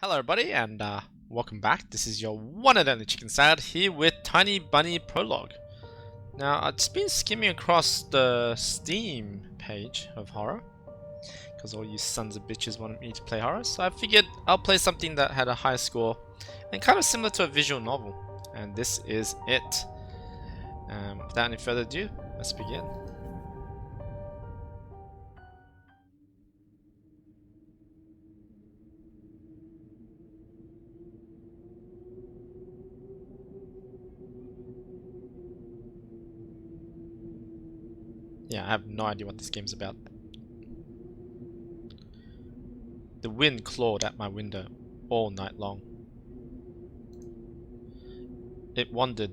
Hello everybody and welcome back. This is your one and only Chickensalad here with Tiny Bunny Prologue. Now I've just been skimming across the Steam page of horror because all you sons of bitches wanted me to play horror, so I figured I'll play something that had a high score and kind of similar to a visual novel, and this is it. Without any further ado, let's begin. Yeah, I have no idea what this game's about. The wind clawed at my window all night long. It wandered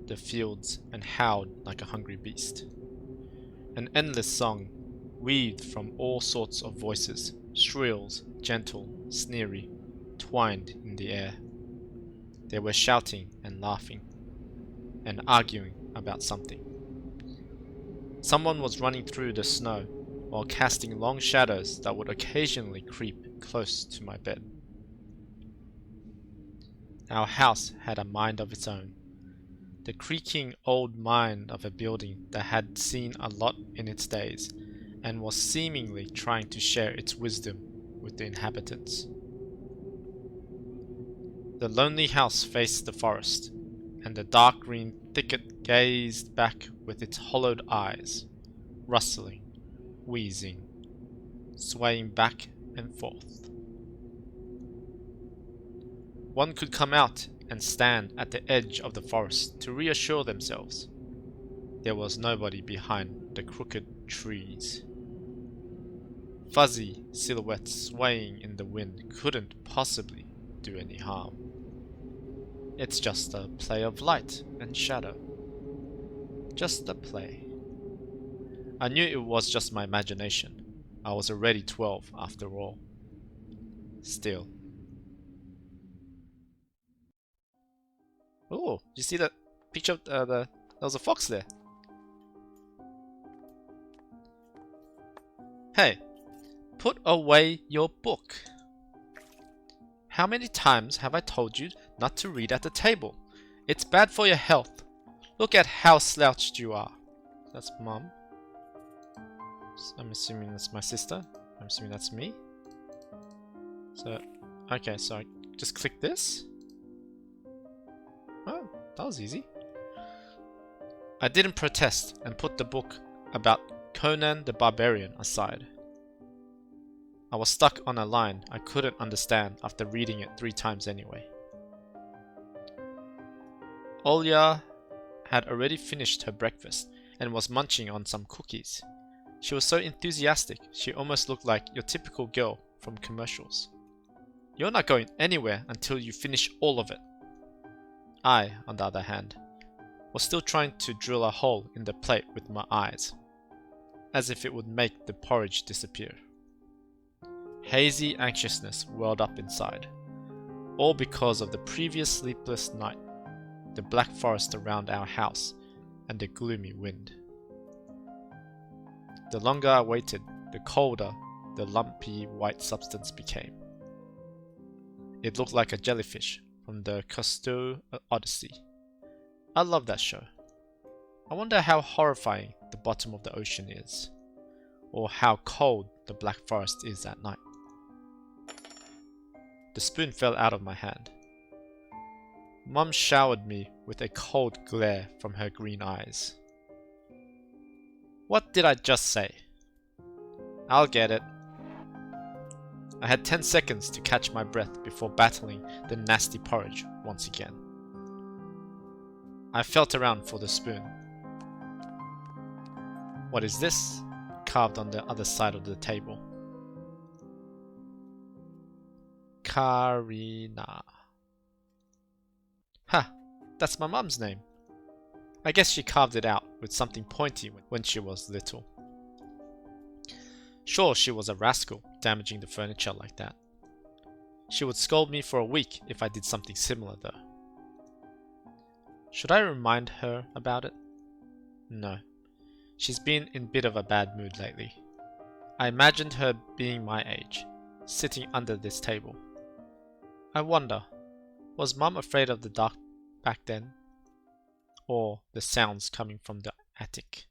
the fields and howled like a hungry beast. An endless song, weaved from all sorts of voices, shrills, gentle, sneery, twined in the air. They were shouting and laughing, and arguing about something. Someone was running through the snow while casting long shadows that would occasionally creep close to my bed. Our house had a mind of its own. The creaking old mind of a building that had seen a lot in its days and was seemingly trying to share its wisdom with the inhabitants. The lonely house faced the forest, and the dark green thicket gazed back with its hollowed eyes, rustling, wheezing, swaying back and forth. One could come out and stand at the edge of the forest to reassure themselves. There was nobody behind the crooked trees. Fuzzy silhouettes swaying in the wind couldn't possibly do any harm. It's just a play of light and shadow. Just a play. I knew it was just my imagination. I was already 12 after all. Still. Oh, did you see that picture of there was a fox there? Hey, put away your book. How many times have I told you not to read at the table? It's bad for your health. Look at how slouched you are. That's Mom. I'm assuming that's my sister. I'm assuming that's me. So, okay, so I just click this. Oh, that was easy. I didn't protest and put the book about Conan the Barbarian aside. I was stuck on a line I couldn't understand after reading it 3 times anyway. Olya had already finished her breakfast and was munching on some cookies. She was so enthusiastic, she almost looked like your typical girl from commercials. You're not going anywhere until you finish all of it. I, on the other hand, was still trying to drill a hole in the plate with my eyes, as if it would make the porridge disappear. Hazy anxiousness welled up inside, all because of the previous sleepless night, the black forest around our house, and the gloomy wind. The longer I waited, the colder the lumpy white substance became. It looked like a jellyfish from the Cousteau Odyssey. I love that show. I wonder how horrifying the bottom of the ocean is, or how cold the black forest is at night. The spoon fell out of my hand. Mum showered me with a cold glare from her green eyes. What did I just say? I'll get it. I had 10 seconds to catch my breath before battling the nasty porridge once again. I felt around for the spoon. What is this? Carved on the other side of the table. Karina. Ha! That's my mum's name. I guess she carved it out with something pointy when she was little. Sure, she was a rascal, damaging the furniture like that. She would scold me for a week if I did something similar though. Should I remind her about it? No. She's been in a bit of a bad mood lately. I imagined her being my age, sitting under this table. I wonder, was Mum afraid of the dark back then? Or the sounds coming from the attic?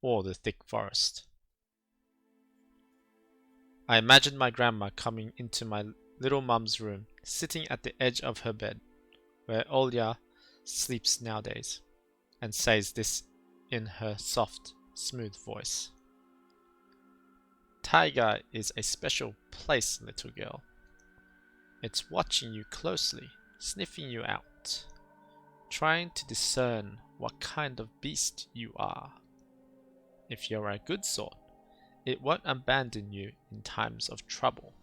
Or the thick forest? I imagined my grandma coming into my little mum's room, sitting at the edge of her bed, where Olya sleeps nowadays, and says this in her soft, smooth voice. Taiga is a special place, little girl. It's watching you closely, sniffing you out, trying to discern what kind of beast you are. If you're a good sort, it won't abandon you in times of trouble.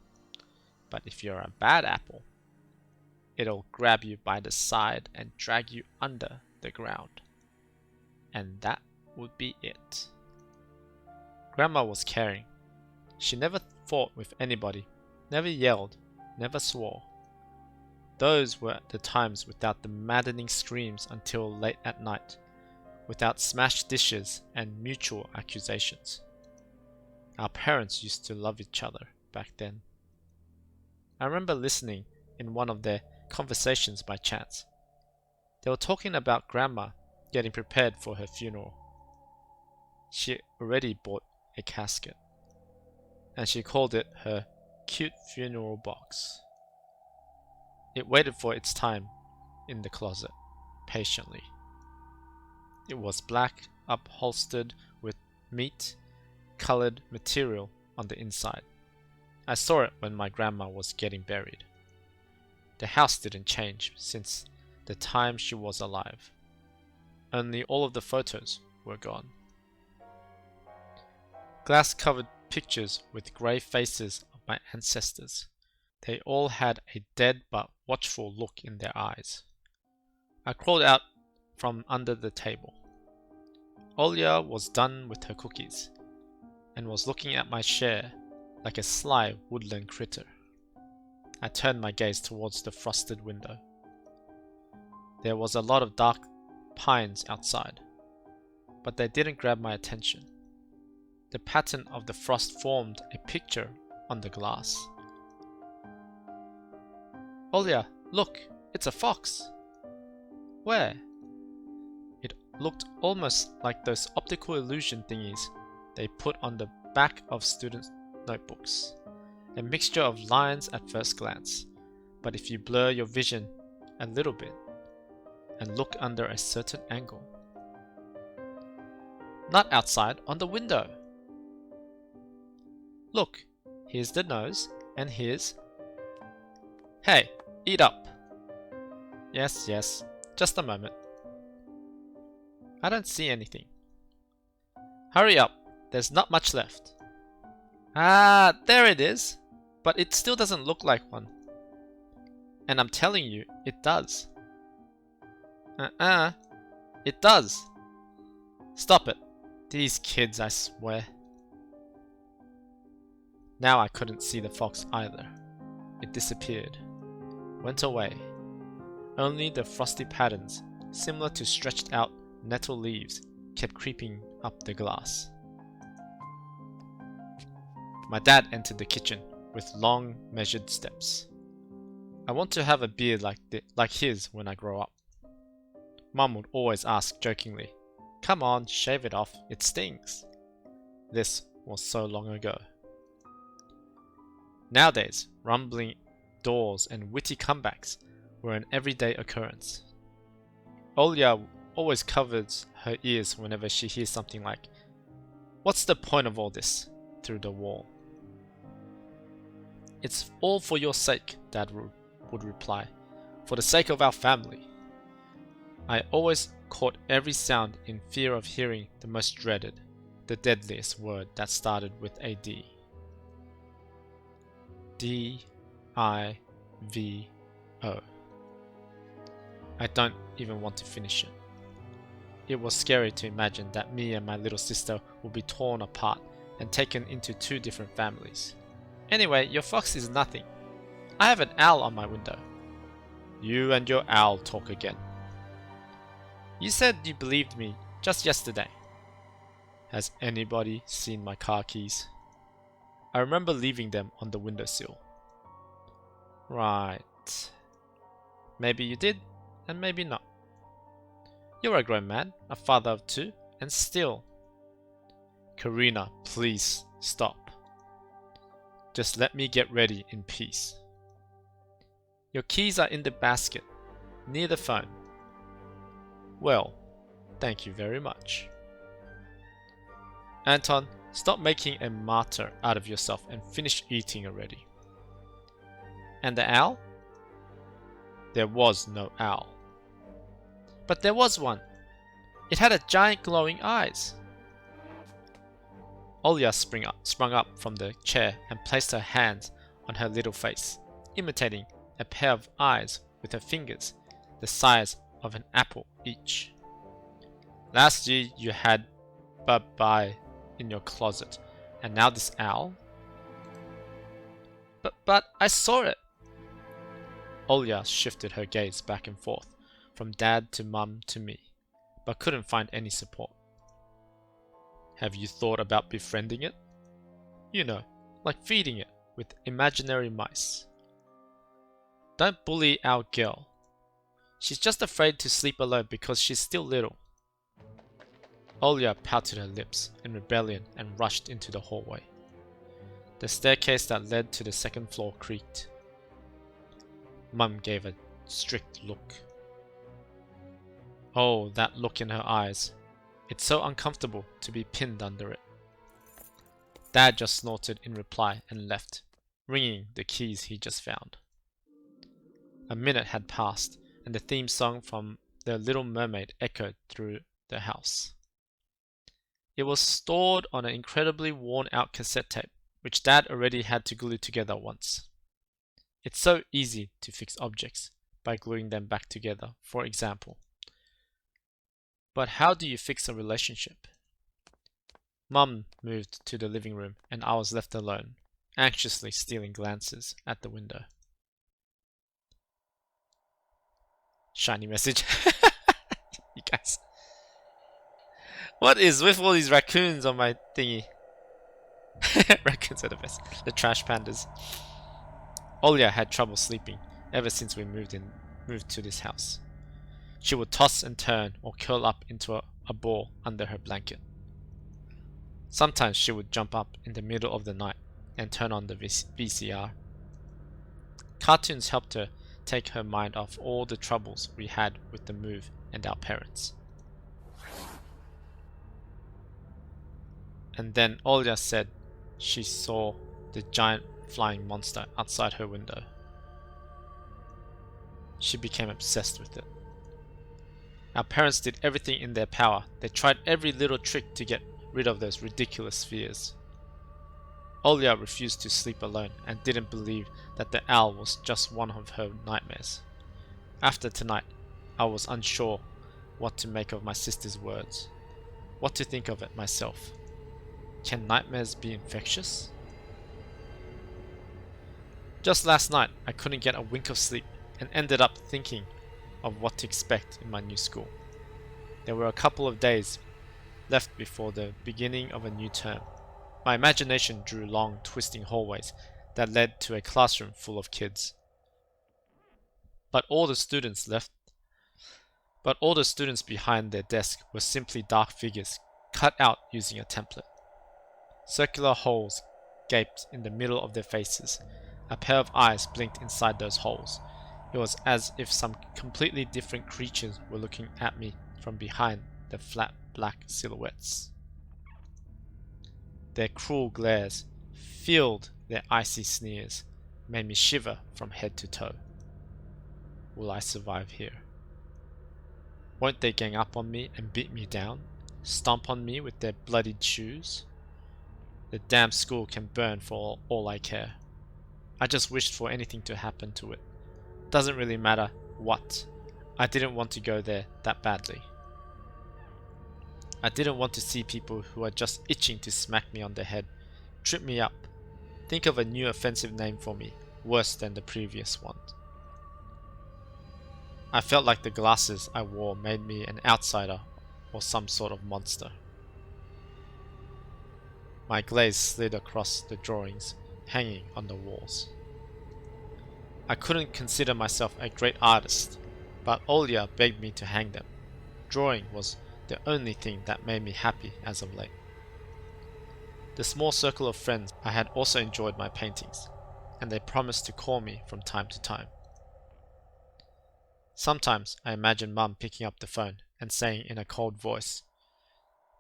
But if you're a bad apple, it'll grab you by the side and drag you under the ground. And that would be it. Grandma was caring. She never fought with anybody, never yelled, never swore. Those were the times without the maddening screams until late at night, without smashed dishes and mutual accusations. Our parents used to love each other back then. I remember listening in one of their conversations by chance. They were talking about Grandma getting prepared for her funeral. She already bought a casket, and she called it her cute funeral box. It waited for its time in the closet, patiently. It was black, upholstered with meat-colored material on the inside. I saw it when my grandma was getting buried. The house didn't change since the time she was alive. Only all of the photos were gone. Glass-covered pictures with grey faces of my ancestors. They all had a dead but watchful look in their eyes. I crawled out from under the table. Olya was done with her cookies and was looking at my share like a sly woodland critter. I turned my gaze towards the frosted window. There was a lot of dark pines outside, but they didn't grab my attention. The pattern of the frost formed a picture on the glass. Olya, look, it's a fox. Where? It looked almost like those optical illusion thingies they put on the back of students' notebooks. A mixture of lines at first glance, but if you blur your vision a little bit and look under a certain angle. Not outside, on the window. Look, here's the nose, and here's... Hey, eat up. Yes, yes, just a moment. I don't see anything. Hurry up, there's not much left. Ah, there it is. But it still doesn't look like one. And I'm telling you, it does. It does. Stop it. These kids, I swear. Now I couldn't see the fox either. It disappeared. Went away. Only the frosty patterns, similar to stretched out nettle leaves, kept creeping up the glass. My dad entered the kitchen with long, measured steps. I want to have a beard like his when I grow up. Mum would always ask jokingly, "Come on, shave it off, it stings." This was so long ago. Nowadays, rumbling doors and witty comebacks were an everyday occurrence. Olya always covers her ears whenever she hears something like, "What's the point of all this?" through the wall. "It's all for your sake," Dad would reply. "For the sake of our family." I always caught every sound in fear of hearing the most dreaded, the deadliest word that started with a D. D-I-V-O. I don't even want to finish it. It was scary to imagine that me and my little sister would be torn apart and taken into two different families. Anyway, your fox is nothing. I have an owl on my window. You and your owl talk again. You said you believed me just yesterday. Has anybody seen my car keys? I remember leaving them on the windowsill. Right. Maybe you did, and maybe not. You're a grown man, a father of 2, and still... Karina, please stop. Just let me get ready in peace. Your keys are in the basket, near the phone. Well, thank you very much. Anton, stop making a martyr out of yourself and finish eating already. And the owl? There was no owl. But there was one. It had a giant glowing eyes. Olya sprung up from the chair and placed her hands on her little face, imitating a pair of eyes with her fingers, the size of an apple each. Last year you had bye in your closet, and now this owl? But I saw it! Olya shifted her gaze back and forth, from Dad to Mum to me, but couldn't find any support. Have you thought about befriending it? You know, like feeding it with imaginary mice. Don't bully our girl. She's just afraid to sleep alone because she's still little. Olya pouted her lips in rebellion and rushed into the hallway. The staircase that led to the second floor creaked. Mum gave a strict look. Oh, that look in her eyes. It's so uncomfortable to be pinned under it. Dad just snorted in reply and left, ringing the keys he just found. A minute had passed, and the theme song from The Little Mermaid echoed through the house. It was stored on an incredibly worn-out cassette tape, which Dad already had to glue together once. It's so easy to fix objects by gluing them back together, for example. But how do you fix a relationship? Mum moved to the living room and I was left alone, anxiously stealing glances at the window. Shiny message. You guys. What is with all these raccoons on my thingy? Raccoons are the best. The trash pandas. Olya had trouble sleeping ever since we moved to this house. She would toss and turn or curl up into a ball under her blanket. Sometimes she would jump up in the middle of the night and turn on the VCR. Cartoons helped her take her mind off all the troubles we had with the move and our parents. And then Olya said she saw the giant flying monster outside her window. She became obsessed with it. Our parents did everything in their power. They tried every little trick to get rid of those ridiculous fears. Olya refused to sleep alone and didn't believe that the owl was just one of her nightmares. After tonight, I was unsure what to make of my sister's words, what to think of it myself. Can nightmares be infectious? Just last night, I couldn't get a wink of sleep and ended up thinking of what to expect in my new school. There were a couple of days left before the beginning of a new term. My imagination drew long, twisting hallways that led to a classroom full of kids. But all the students behind their desk were simply dark figures cut out using a template. Circular holes gaped in the middle of their faces. A pair of eyes blinked inside those holes. It was as if some completely different creatures were looking at me from behind the flat black silhouettes. Their cruel glares, filled their icy sneers, made me shiver from head to toe. Will I survive here? Won't they gang up on me and beat me down? Stomp on me with their bloodied shoes? The damn school can burn for all I care. I just wished for anything to happen to it. Doesn't really matter what. I didn't want to go there that badly. I didn't want to see people who are just itching to smack me on the head, trip me up, think of a new offensive name for me, worse than the previous one. I felt like the glasses I wore made me an outsider or some sort of monster. My gaze slid across the drawings hanging on the walls. I couldn't consider myself a great artist, but Olya begged me to hang them. Drawing was the only thing that made me happy as of late. The small circle of friends I had also enjoyed my paintings, and they promised to call me from time to time. Sometimes I imagine Mum picking up the phone and saying in a cold voice,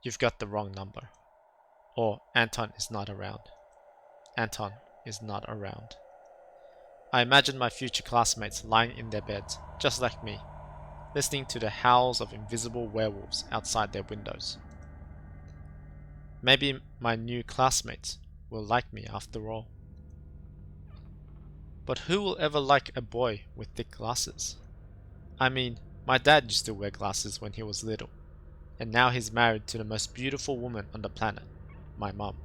"You've got the wrong number," or "Anton is not around. Anton is not around." I imagine my future classmates lying in their beds, just like me, listening to the howls of invisible werewolves outside their windows. Maybe my new classmates will like me after all. But who will ever like a boy with thick glasses? I mean, my dad used to wear glasses when he was little, and now he's married to the most beautiful woman on the planet, my mum.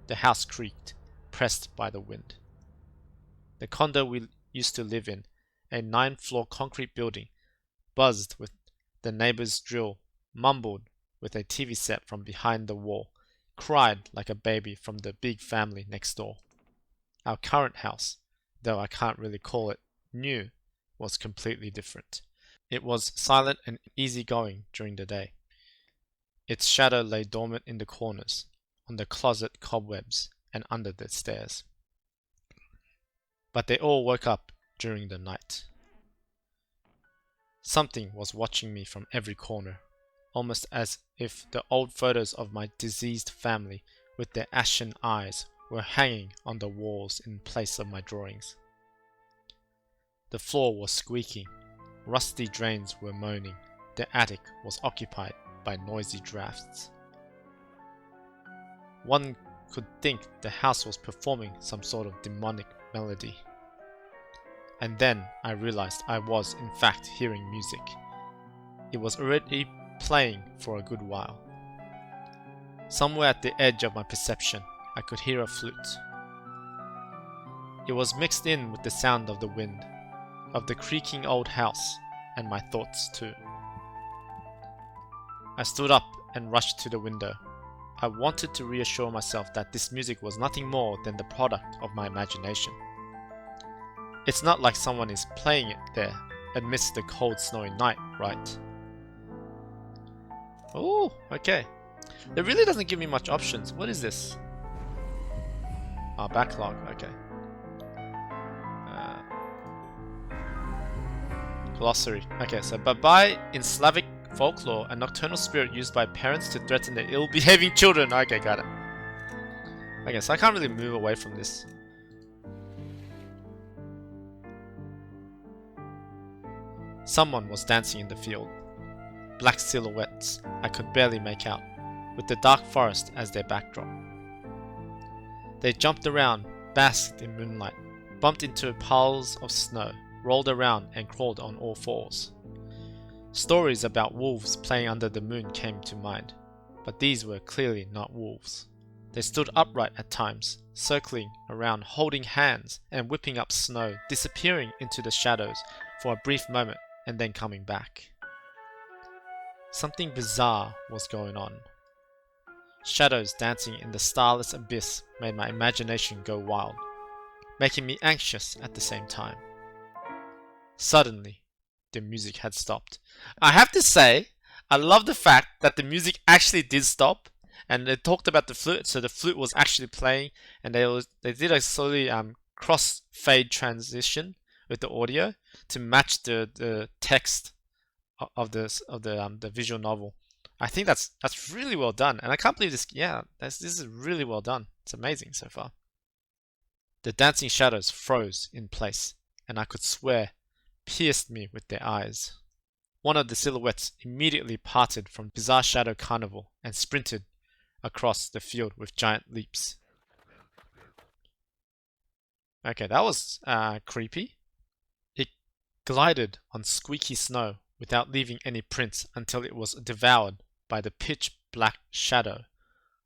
The house creaked, pressed by the wind. The condo we used to live in, a 9-floor concrete building, buzzed with the neighbor's drill, mumbled with a TV set from behind the wall, cried like a baby from the big family next door. Our current house, though I can't really call it new, was completely different. It was silent and easygoing during the day. Its shadow lay dormant in the corners, on the closet cobwebs, and under the stairs. But they all woke up during the night. Something was watching me from every corner, almost as if the old photos of my diseased family with their ashen eyes were hanging on the walls in place of my drawings. The floor was squeaking, rusty drains were moaning, the attic was occupied by noisy drafts. One could think the house was performing some sort of demonic melody. And then I realized I was, in fact, hearing music. It was already playing for a good while. Somewhere at the edge of my perception, I could hear a flute. It was mixed in with the sound of the wind, of the creaking old house, and my thoughts too. I stood up and rushed to the window. I wanted to reassure myself that this music was nothing more than the product of my imagination. It's not like someone is playing it there amidst the cold snowy night, right? Oh, okay. It really doesn't give me much options. What is this? Backlog, okay. Glossary. Okay, so bye-bye in Slavic folklore, a nocturnal spirit used by parents to threaten their ill-behaving children. Okay, got it. Okay, so I can't really move away from this. Someone was dancing in the field. Black silhouettes I could barely make out, with the dark forest as their backdrop. They jumped around, basked in moonlight, bumped into piles of snow, rolled around and crawled on all fours. Stories about wolves playing under the moon came to mind, but these were clearly not wolves. They stood upright at times, circling around, holding hands and whipping up snow, disappearing into the shadows for a brief moment and then coming back. Something bizarre was going on. Shadows dancing in the starless abyss made my imagination go wild, making me anxious at the same time. Suddenly, the music had stopped. I have to say, I love the fact that the music actually did stop, and they talked about the flute, so the flute was actually playing, and they did a slowly cross-fade transition with the audio to match the text of the visual novel. I think that's really well done, and I can't believe this. Yeah, this is really well done. It's amazing so far. The dancing shadows froze in place, and I could swear pierced me with their eyes. One of the silhouettes immediately parted from Bizarre Shadow Carnival and sprinted across the field with giant leaps. Okay, that was creepy. It glided on squeaky snow without leaving any prints until it was devoured by the pitch black shadow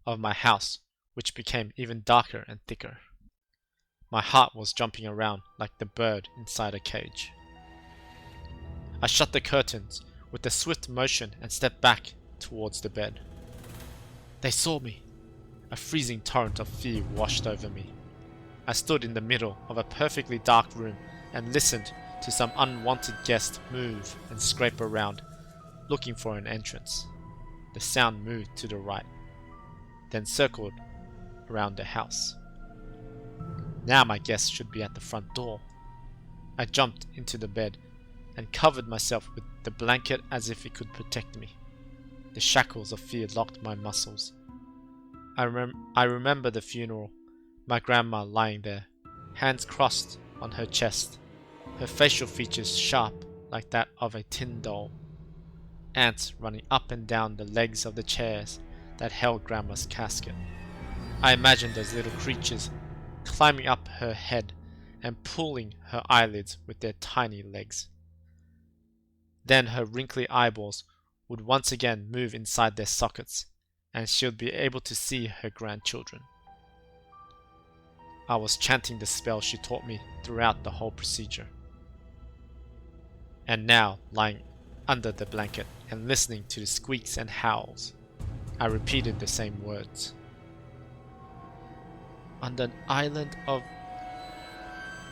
of my house, which became even darker and thicker. My heart was jumping around like the bird inside a cage. I shut the curtains with a swift motion and stepped back towards the bed. They saw me. A freezing torrent of fear washed over me. I stood in the middle of a perfectly dark room and listened to some unwanted guest move and scrape around, looking for an entrance. The sound moved to the right, then circled around the house. Now my guest should be at the front door. I jumped into the bed and covered myself with the blanket as if it could protect me. The shackles of fear locked my muscles. I remember the funeral, my grandma lying there, hands crossed on her chest, her facial features sharp like that of a tin doll. Ants running up and down the legs of the chairs that held grandma's casket. I imagined those little creatures climbing up her head and pulling her eyelids with their tiny legs. Then her wrinkly eyeballs would once again move inside their sockets, and she would be able to see her grandchildren. I was chanting the spell she taught me throughout the whole procedure. And now, lying under the blanket and listening to the squeaks and howls, I repeated the same words. On the island of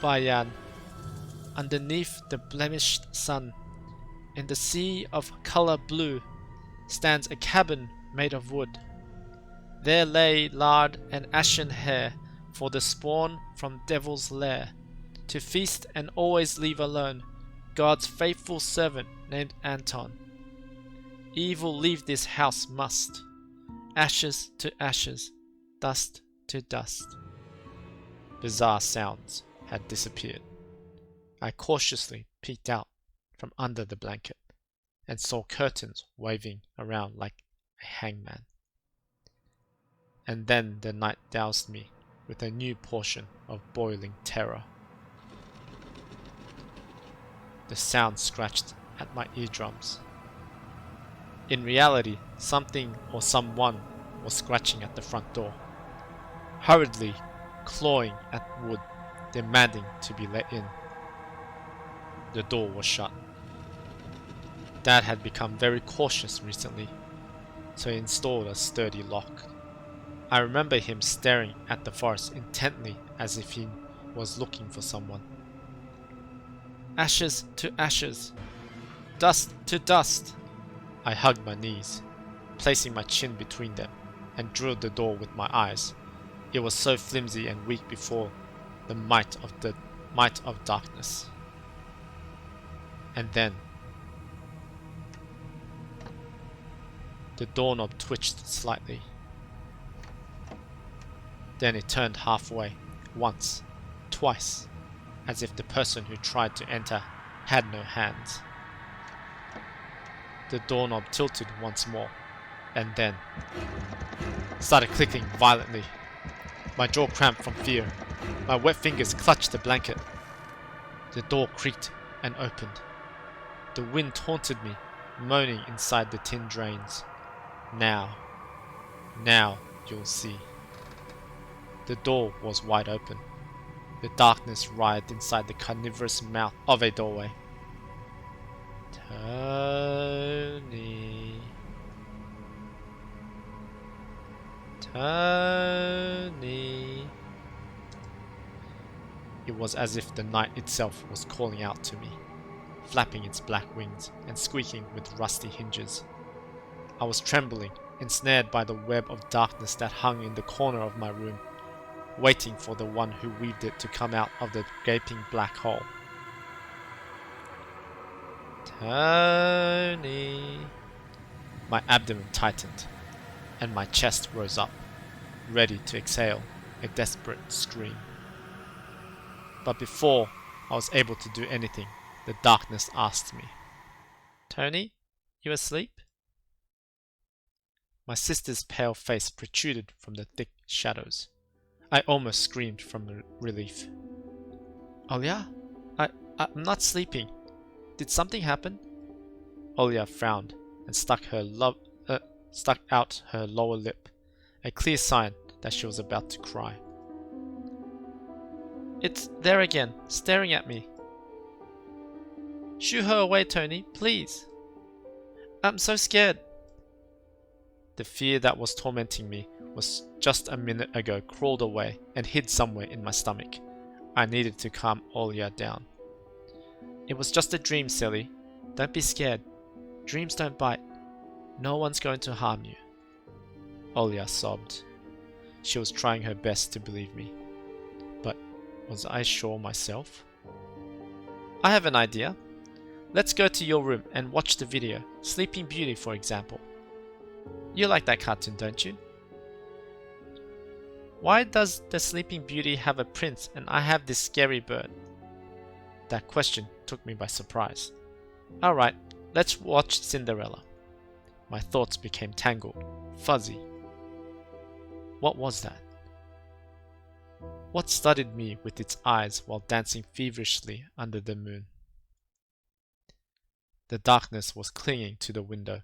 Bayan, underneath the blemished sun, in the sea of color blue, stands a cabin made of wood. There lay lard and ashen hair for the spawn from devil's lair, to feast and always leave alone God's faithful servant named Anton. Evil leave this house must, ashes to ashes, dust to dust. Bizarre sounds had disappeared. I cautiously peeked out from under the blanket and saw curtains waving around like a hangman. And then the night doused me with a new portion of boiling terror. The sound scratched at my eardrums. In reality, something or someone was scratching at the front door, hurriedly clawing at wood, demanding to be let in. The door was shut. Dad had become very cautious recently, so he installed a sturdy lock. I remember him staring at the forest intently as if he was looking for someone. Ashes to ashes, dust to dust. I hugged my knees, placing my chin between them, and drilled the door with my eyes. It was so flimsy and weak before the might of darkness. And then the doorknob twitched slightly. Then it turned halfway, once, twice, as if the person who tried to enter had no hands. The doorknob tilted once more, and then started clicking violently. My jaw cramped from fear. My wet fingers clutched the blanket. The door creaked and opened. The wind taunted me, moaning inside the tin drains. Now you'll see. The door was wide open. The darkness writhed inside the carnivorous mouth of a doorway. Tony. It was as if the night itself was calling out to me, flapping its black wings and squeaking with rusty hinges. I was trembling, ensnared by the web of darkness that hung in the corner of my room, waiting for the one who weaved it to come out of the gaping black hole. Tony. My abdomen tightened, and my chest rose up, ready to exhale a desperate scream. But before I was able to do anything, the darkness asked me, "Tony, you asleep?" My sister's pale face protruded from the thick shadows. I almost screamed from relief. "Olya, I'm not sleeping. Did something happen?" Olya frowned and stuck out her lower lip, a clear sign that she was about to cry. "It's there again, staring at me." "Shoo her away, Tony, please." "I'm so scared." The fear that was tormenting me was just a minute ago crawled away and hid somewhere in my stomach. I needed to calm Olya down. It was just a dream, silly. Don't be scared. Dreams don't bite. No one's going to harm you. Olya sobbed. She was trying her best to believe me. But was I sure myself? I have an idea. Let's go to your room and watch the video. Sleeping Beauty, for example. You like that cartoon, don't you? Why does the Sleeping Beauty have a prince and I have this scary bird? That question took me by surprise. Alright, let's watch Cinderella. My thoughts became tangled, fuzzy. What was that? What studied me with its eyes while dancing feverishly under the moon? The darkness was clinging to the window,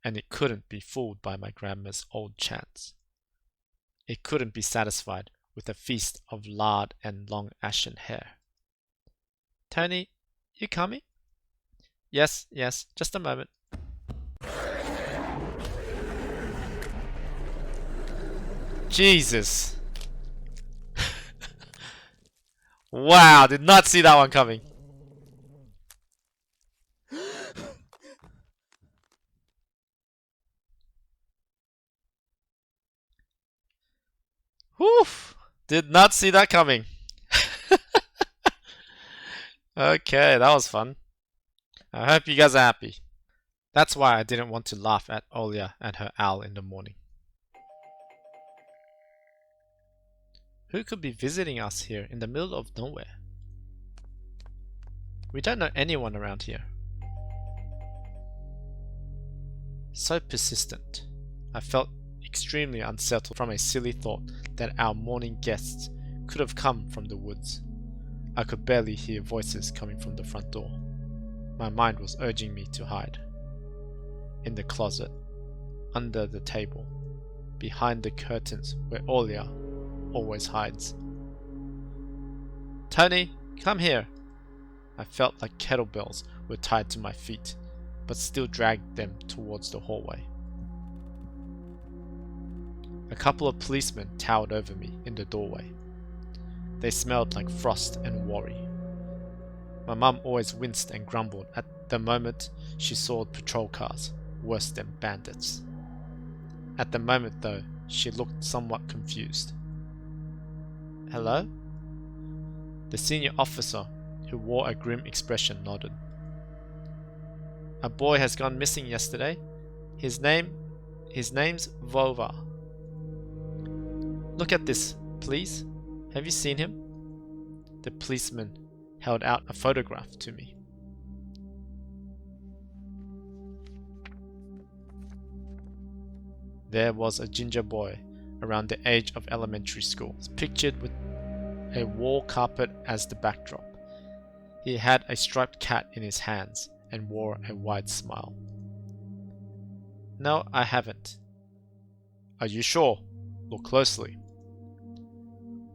and it couldn't be fooled by my grandma's old chants. It couldn't be satisfied with a feast of lard and long ashen hair. Tony, you coming? Yes, just a moment. Jesus. Wow, did not see that one coming. Whew, did not see that coming. Okay, that was fun. I hope you guys are happy. That's why I didn't want to laugh at Olya and her owl in the morning. Who could be visiting us here in the middle of nowhere? We don't know anyone around here. So persistent. I felt extremely unsettled from a silly thought that our morning guests could have come from the woods. I could barely hear voices coming from the front door. My mind was urging me to hide. In the closet, under the table, behind the curtains where Olya always hides. Tony, come here! I felt like kettlebells were tied to my feet, but still dragged them towards the hallway. A couple of policemen towered over me in the doorway. They smelled like frost and worry. My mum always winced and grumbled at the moment she saw patrol cars, worse than bandits. At the moment, though, she looked somewhat confused. Hello? The senior officer, who wore a grim expression, nodded. A boy has gone missing yesterday. His name's Vova. Look at this, please. Have you seen him? The policeman held out a photograph to me. There was a ginger boy around the age of elementary school, pictured with a wall carpet as the backdrop. He had a striped cat in his hands and wore a wide smile. No, I haven't. Are you sure? Look closely.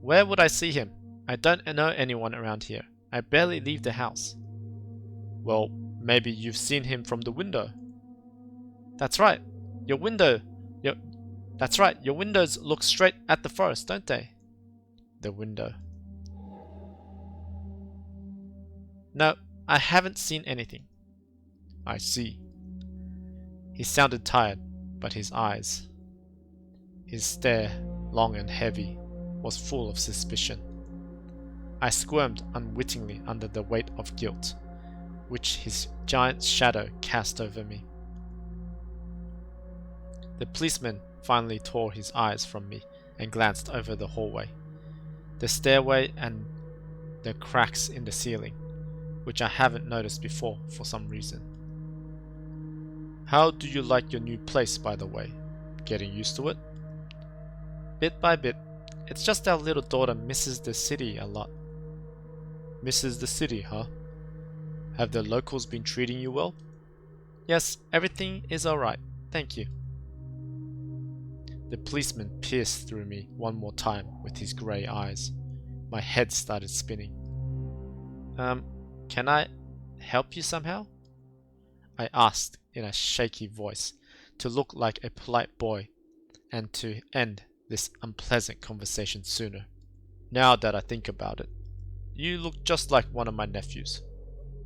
Where would I see him? I don't know anyone around here. I barely leave the house. Well, maybe you've seen him from the window. That's right. Your windows look straight at the forest, don't they? The window. No, I haven't seen anything. I see. He sounded tired, but his eyes, his stare, long and heavy, was full of suspicion. I squirmed unwittingly under the weight of guilt, which his giant shadow cast over me. The policeman finally tore his eyes from me and glanced over the hallway, the stairway and the cracks in the ceiling, which I haven't noticed before for some reason. How do you like your new place, by the way? Getting used to it? Bit by bit. It's just our little daughter misses the city a lot. Misses the city, huh? Have the locals been treating you well? Yes, everything is alright, thank you. The policeman pierced through me one more time with his grey eyes. My head started spinning. Can I help you somehow? I asked in a shaky voice, to look like a polite boy and to end this unpleasant conversation sooner. Now that I think about it, you look just like one of my nephews.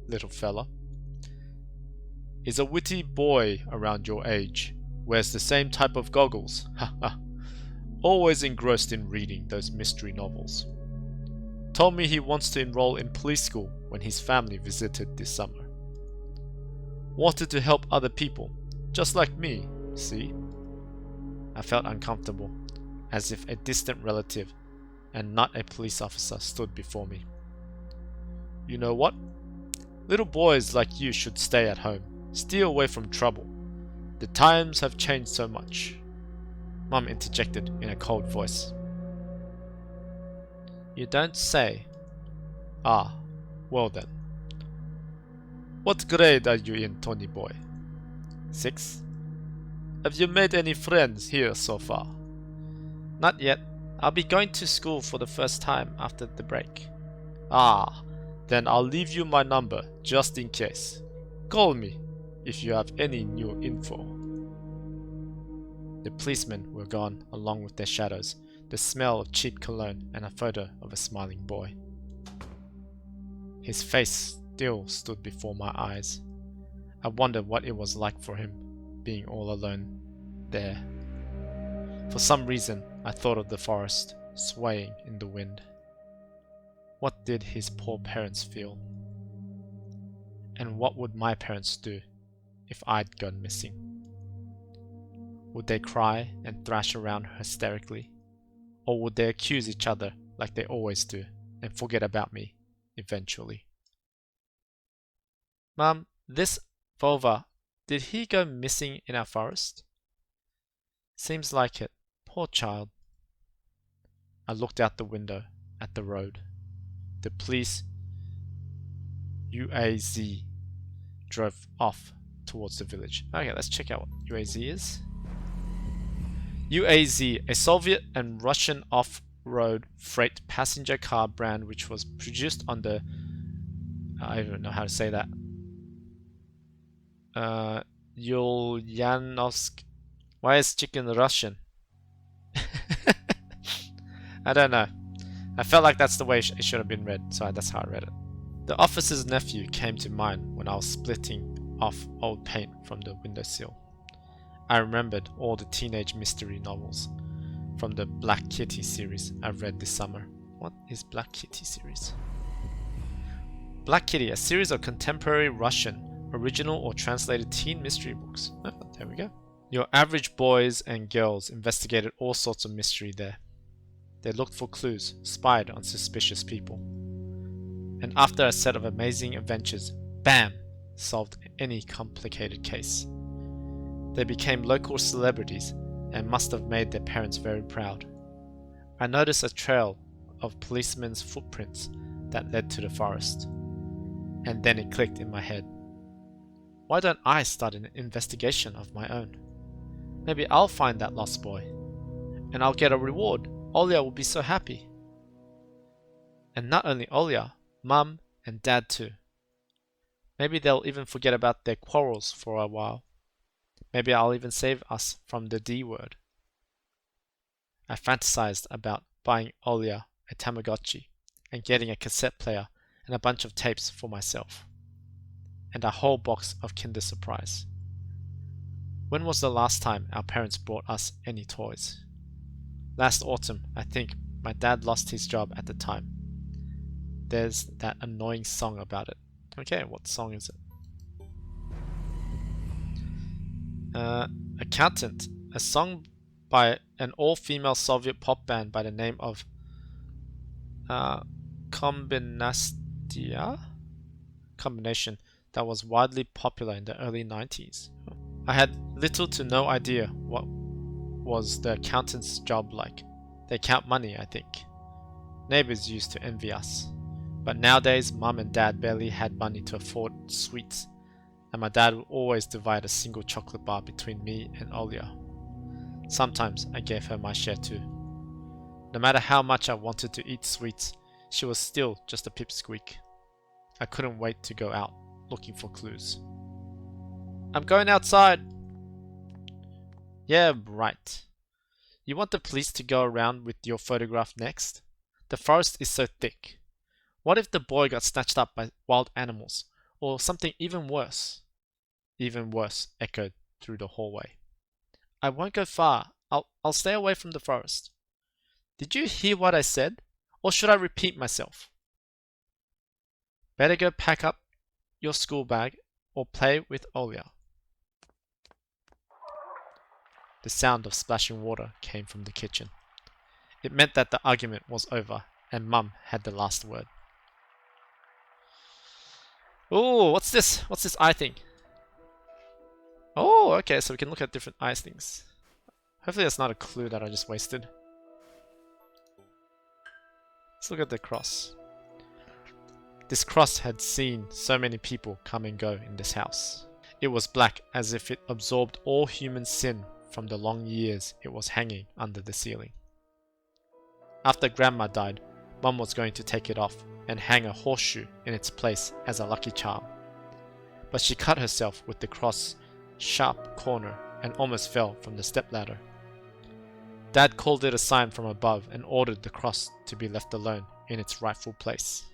little fella. He's a witty boy around your age. Wears the same type of goggles. Haha. Always engrossed in reading those mystery novels. Told me he wants to enroll in police school when his family visited this summer. Wanted to help other people, just like me, see? I felt uncomfortable, as if a distant relative and not a police officer stood before me. You know what? Little boys like you should stay at home. Stay away from trouble. The times have changed so much. Mum interjected in a cold voice. You don't say. Ah, well then. What grade are you in, Tony boy? 6. Have you made any friends here so far? Not yet. I'll be going to school for the first time after the break. Ah, then I'll leave you my number just in case. Call me if you have any new info. The policemen were gone along with their shadows, the smell of cheap cologne and a photo of a smiling boy. His face still stood before my eyes. I wondered what it was like for him, being all alone there. For some reason, I thought of the forest, swaying in the wind. What did his poor parents feel? And what would my parents do if I'd gone missing? Would they cry and thrash around hysterically? Or would they accuse each other like they always do and forget about me eventually? Mum, this vulva, did he go missing in our forest? Seems like it. Poor child. I looked out the window at the road. The police UAZ drove off towards the village. Okay, let's check out what UAZ is. UAZ, a Soviet and Russian off-road freight passenger car brand which was produced on the... I don't know how to say that. Ulyanovsk. Why is chicken Russian? I don't know. I felt like that's the way it should have been read, so that's how I read it. The officer's nephew came to mind when I was splitting off old paint from the windowsill. I remembered all the teenage mystery novels from the Black Kitty series I read this summer. What is Black Kitty series? Black Kitty, a series of contemporary Russian, original or translated teen mystery books. Oh, there we go. Your average boys and girls investigated all sorts of mystery there. They looked for clues, spied on suspicious people. And after a set of amazing adventures, bam! Solved any complicated case. They became local celebrities and must have made their parents very proud. I noticed a trail of policemen's footprints that led to the forest. And then it clicked in my head. Why don't I start an investigation of my own? Maybe I'll find that lost boy. And I'll get a reward. Olya will be so happy. And not only Olya, Mum and Dad too. Maybe they'll even forget about their quarrels for a while. Maybe I'll even save us from the D word. I fantasized about buying Olya a Tamagotchi and getting a cassette player and a bunch of tapes for myself. And a whole box of Kinder Surprise. When was the last time our parents bought us any toys? Last autumn, I think. My dad lost his job at the time. There's that annoying song about it. Okay, what song is it? Accountant, a song by an all-female Soviet pop band by the name of Combination that was widely popular in the early 90s. I had little to no idea what was the accountant's job like. They count money, I think. Neighbors used to envy us. But nowadays, Mum and Dad barely had money to afford sweets, and my dad would always divide a single chocolate bar between me and Olya. Sometimes I gave her my share too. No matter how much I wanted to eat sweets, she was still just a pipsqueak. I couldn't wait to go out looking for clues. I'm going outside! Yeah, right. You want the police to go around with your photograph next? The forest is so thick. What if the boy got snatched up by wild animals, or something even worse? Even worse echoed through the hallway. I won't go far. I'll stay away from the forest. Did you hear what I said? Or should I repeat myself? Better go pack up your school bag or play with Olya. The sound of splashing water came from the kitchen. It meant that the argument was over and Mum had the last word. Oh, what's this? What's this eye thing? Oh, okay, so we can look at different eye things. Hopefully that's not a clue that I just wasted. Let's look at the cross. This cross had seen so many people come and go in this house. It was black as if it absorbed all human sin from the long years it was hanging under the ceiling. After Grandma died, Mum was going to take it off and hang a horseshoe in its place as a lucky charm. But she cut herself with the cross sharp corner and almost fell from the stepladder. Dad called it a sign from above and ordered the cross to be left alone in its rightful place.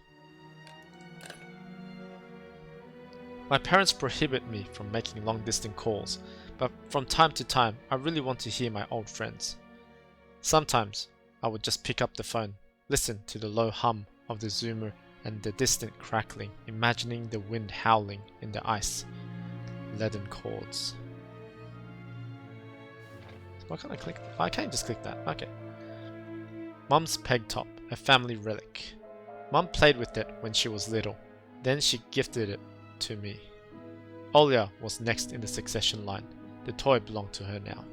My parents prohibit me from making long-distance calls, but from time to time I really want to hear my old friends. Sometimes I would just pick up the phone, listen to the low hum of the zoomer and the distant crackling, imagining the wind howling in the ice, leaden cords. Why can't I click? I can't just click that. Okay. Mum's peg top, a family relic. Mum played with it when she was little. Then she gifted it to me. Olya was next in the succession line. The toy belonged to her now.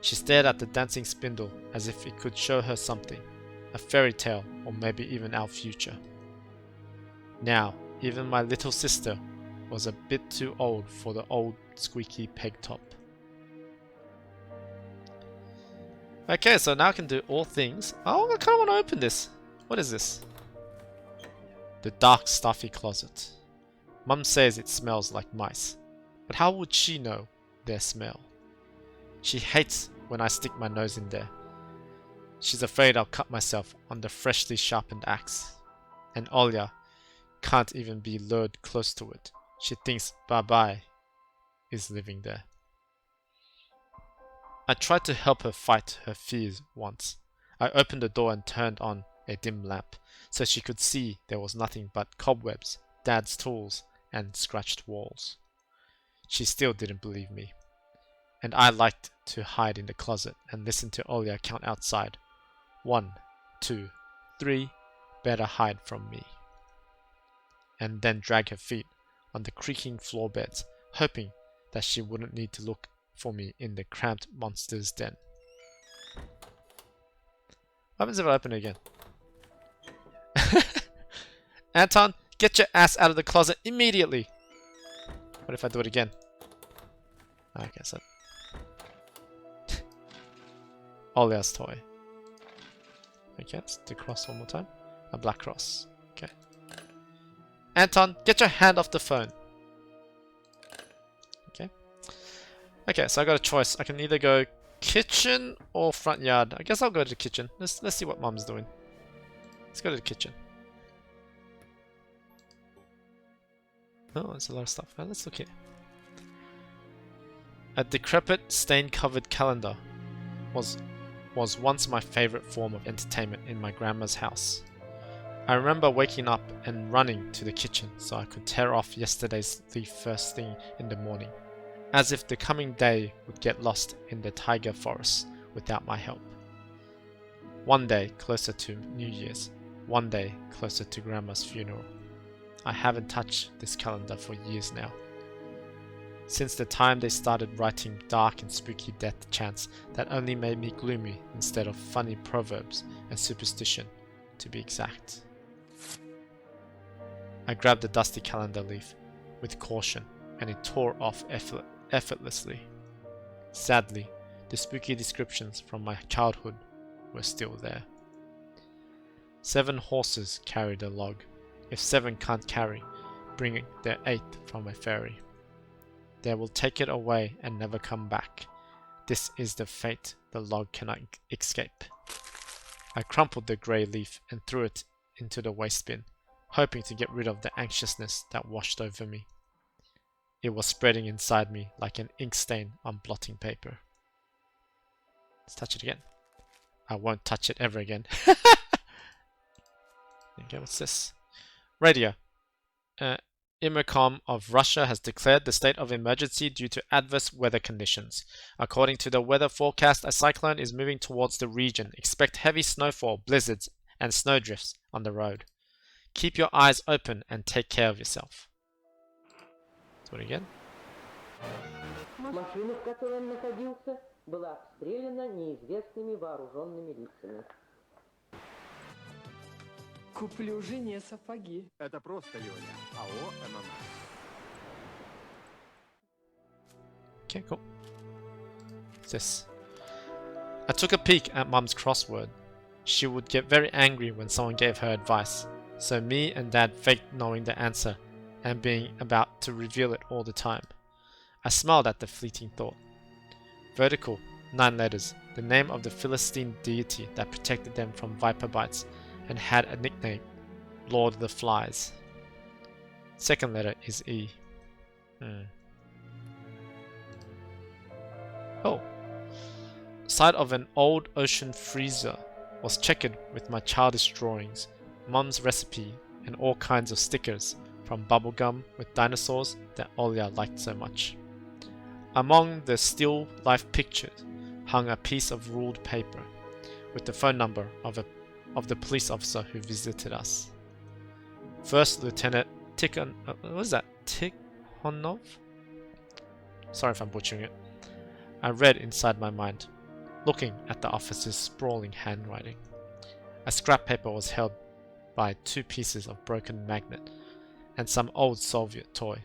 She stared at the dancing spindle as if it could show her something, a fairy tale or maybe even our future. Now, even my little sister was a bit too old for the old squeaky peg top. Okay, so now I can do all things. Oh, I kind of want to open this. What is this? The dark, stuffy closet. Mum says it smells like mice, but how would she know their smell? She hates when I stick my nose in there. She's afraid I'll cut myself on the freshly sharpened axe. And Olya can't even be lured close to it. She thinks Bye-Bye is living there. I tried to help her fight her fears once. I opened the door and turned on a dim lamp, so she could see there was nothing but cobwebs, Dad's tools, and scratched walls. She still didn't believe me. And I liked to hide in the closet and listen to Olya count outside. 1, 2, 3, better hide from me. And then drag her feet on the creaking floor beds, hoping that she wouldn't need to look for me in the cramped monster's den. What happens if I open it again? Anton, get your ass out of the closet immediately! What if I do it again? Okay, so... Olya's toy. Okay, let's do cross one more time. A black cross. Okay. Anton, get your hand off the phone! Okay. Okay, so I got a choice. I can either go kitchen or front yard. I guess I'll go to the kitchen. Let's see what Mum's doing. Let's go to the kitchen. Oh, there's a lot of stuff. Well, let's look here. A decrepit, stain-covered calendar was once my favorite form of entertainment in my grandma's house. I remember waking up and running to the kitchen so I could tear off yesterday's leaf first thing in the morning, as if the coming day would get lost in the taiga forest without my help. One day closer to New Year's, one day closer to Grandma's funeral. I haven't touched this calendar for years now. Since the time they started writing dark and spooky death chants that only made me gloomy instead of funny proverbs and superstition, to be exact. I grabbed the dusty calendar leaf with caution and it tore off effortlessly. Sadly, the spooky descriptions from my childhood were still there. 7 horses carried a log. If 7 can't carry, bring their 8th from a ferry. They will take it away and never come back. This is the fate the log cannot escape. I crumpled the grey leaf and threw it into the waste bin, hoping to get rid of the anxiousness that washed over me. It was spreading inside me like an ink stain on blotting paper. Let's touch it again. I won't touch it ever again. Okay, what's this? Radio. Imercom of Russia has declared the state of emergency due to adverse weather conditions. According to the weather forecast, a cyclone is moving towards the region. Expect heavy snowfall, blizzards, and snowdrifts on the road. Keep your eyes open and take care of yourself. Do it again. Машина, в которой он находился, была обстреляна неизвестными вооруженными лицами. Куплю жене сапоги. Это просто, Юля. АО ММ. Okay, cool. What's this? I took a peek at Mum's crossword. She would get very angry when someone gave her advice, so me and Dad faked knowing the answer and being about to reveal it all the time. I smiled at the fleeting thought. Vertical, 9 letters, the name of the Philistine deity that protected them from viper bites and had a nickname, Lord of the Flies. Second letter is E. Oh. Side of an old ocean freezer was checkered with my childish drawings, Mum's recipe, and all kinds of stickers, from bubblegum with dinosaurs that Olya liked so much. Among the still life pictures hung a piece of ruled paper with the phone number of the police officer who visited us. First Lieutenant Tikhonov? Sorry if I'm butchering it. I read inside my mind, looking at the officer's sprawling handwriting. A scrap paper was held by 2 pieces of broken magnet and some old Soviet toy.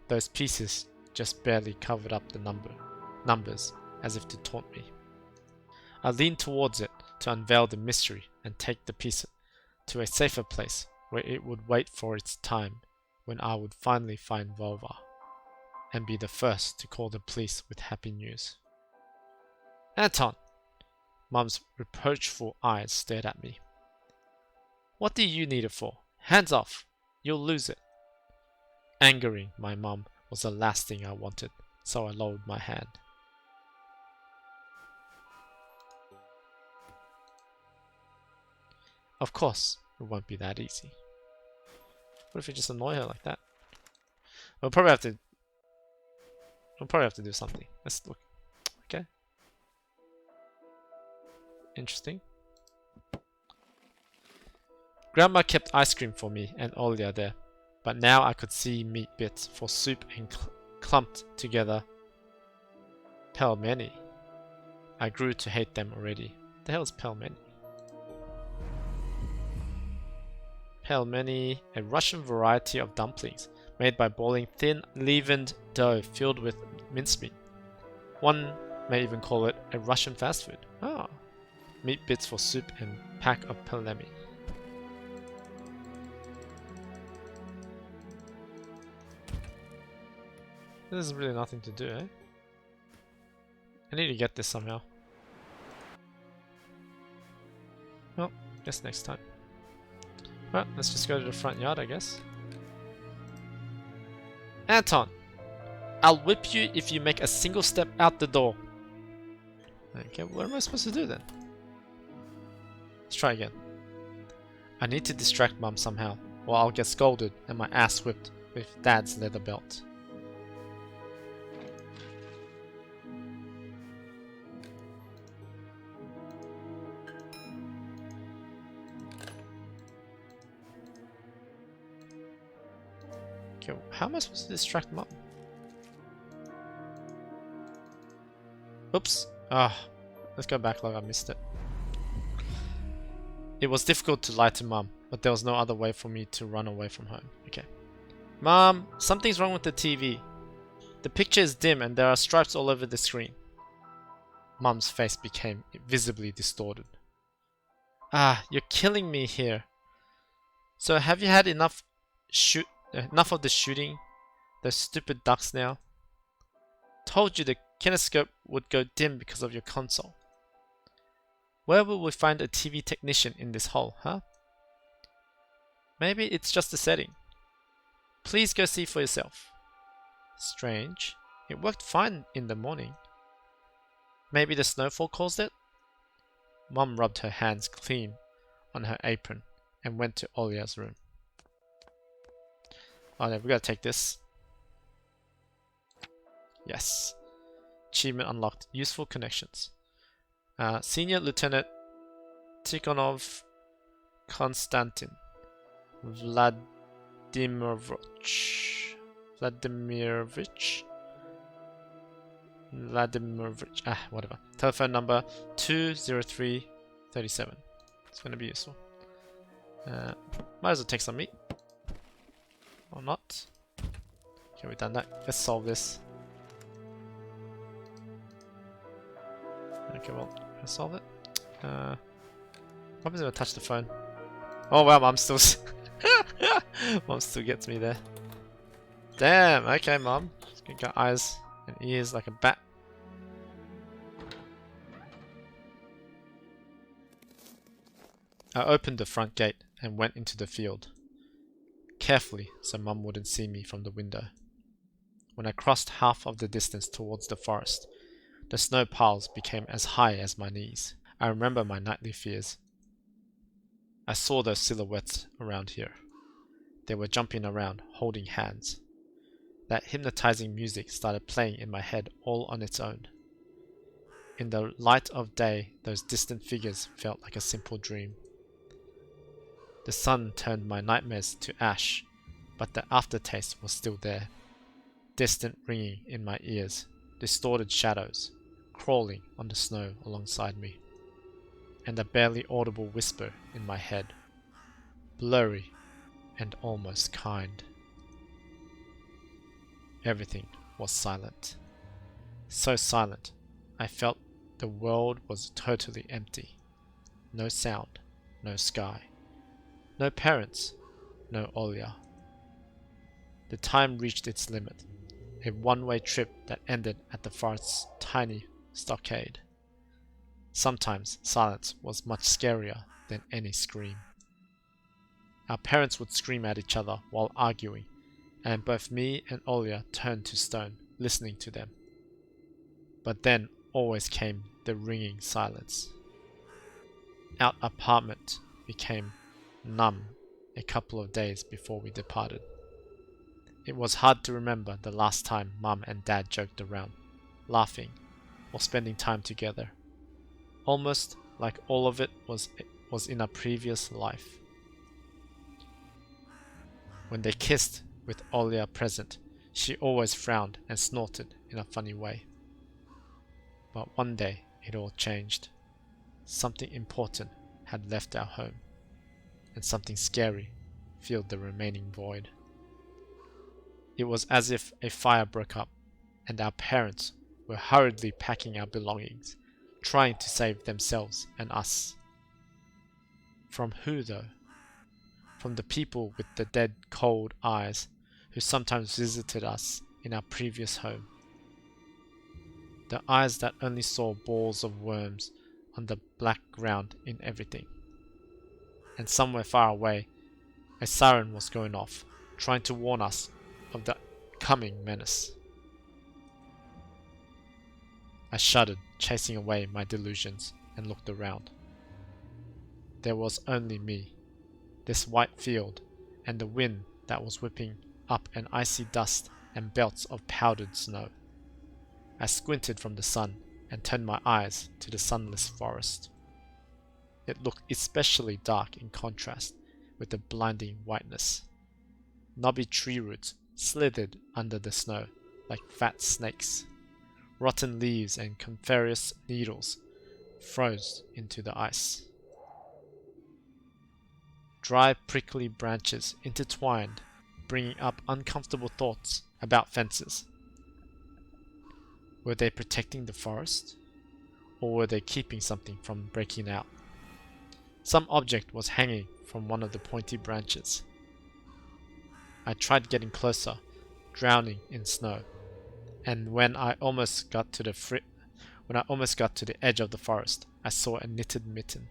Those pieces just barely covered up the numbers, as if to taunt me. I leaned towards it to unveil the mystery and take the piece to a safer place where it would wait for its time when I would finally find Vova and be the first to call the police with happy news. Anton! Mum's reproachful eyes stared at me. What do you need it for? Hands off! You'll lose it. Angering my mum was the last thing I wanted, so I lowered my hand. Of course, it won't be that easy. What if we just annoy her like that? We'll probably have to do something. Let's look. Okay. Interesting. Grandma kept ice cream for me and Olya there, but now I could see meat bits for soup and clumped together pelmeni. I grew to hate them already. The hell is pelmeni? Pelmeni, a Russian variety of dumplings made by boiling thin, leavened dough filled with mincemeat. One may even call it a Russian fast food. Ah, meat bits for soup and pack of pelmeni. There's really nothing to do, eh? I need to get this somehow. Well, guess next time. Well, let's just go to the front yard, I guess. Anton! I'll whip you if you make a single step out the door. Okay, what am I supposed to do then? Let's try again. I need to distract Mum somehow, or I'll get scolded and my ass whipped with Dad's leather belt. Okay, how am I supposed to distract Mum? Oops. Let's go back like I missed it. It was difficult to lie to Mum, but there was no other way for me to run away from home. Okay. Mom, something's wrong with the TV. The picture is dim and there are stripes all over the screen. Mum's face became visibly distorted. You're killing me here. So have you had enough of the shooting? Those stupid ducks now. Told you the kinescope would go dim because of your console. Where will we find a TV technician in this hole, huh? Maybe it's just the setting. Please go see for yourself. Strange. It worked fine in the morning. Maybe the snowfall caused it? Mum rubbed her hands clean on her apron and went to Olya's room. Oh no, we gotta take this. Yes. Achievement unlocked. Useful connections. Senior Lieutenant Tikhonov Konstantin Vladimirovich. Whatever. Telephone number 20337. It's gonna be useful. Might as well take some meat. Or not. Okay, we've done that. Let's solve this. Okay, well, let's solve it. What happens if I touch the phone? Oh wow, Mum still Mum still gets me there. Damn, okay Mum. She's got eyes and ears like a bat. I opened the front gate and went into the field. Carefully, so Mum wouldn't see me from the window. When I crossed half of the distance towards the forest, the snow piles became as high as my knees. I remember my nightly fears. I saw those silhouettes around here. They were jumping around, holding hands. That hypnotizing music started playing in my head all on its own. In the light of day, those distant figures felt like a simple dream. The sun turned my nightmares to ash, but the aftertaste was still there. Distant ringing in my ears, distorted shadows, crawling on the snow alongside me, and a barely audible whisper in my head, blurry and almost kind. Everything was silent. So silent, I felt the world was totally empty. No sound, no sky, no parents, no Olya. The time reached its limit, a one-way trip that ended at the forest's tiny stockade. Sometimes silence was much scarier than any scream. Our parents would scream at each other while arguing, and both me and Olya turned to stone, listening to them. But then always came the ringing silence. Our apartment became numb a couple of days before we departed. It was hard to remember the last time Mum and Dad joked around, laughing, or spending time together. Almost like all of it was in a previous life. When they kissed with Olya present, she always frowned and snorted in a funny way. But one day it all changed. Something important had left our home, and something scary filled the remaining void. It was as if a fire broke up, and our parents were hurriedly packing our belongings, trying to save themselves and us. From who, though? From the people with the dead, cold eyes who sometimes visited us in our previous home. The eyes that only saw balls of worms on the black ground in everything. And somewhere far away, a siren was going off, trying to warn us of the coming menace. I shuddered, chasing away my delusions, and looked around. There was only me, this white field, and the wind that was whipping up an icy dust and belts of powdered snow. I squinted from the sun and turned my eyes to the sunless forest. It looked especially dark in contrast with the blinding whiteness. Knobby tree roots slithered under the snow like fat snakes. Rotten leaves and coniferous needles froze into the ice. Dry, prickly branches intertwined, bringing up uncomfortable thoughts about fences. Were they protecting the forest? Or were they keeping something from breaking out? Some object was hanging from one of the pointy branches. I tried getting closer, drowning in snow, and when I almost got to the edge of the forest, I saw a knitted mitten.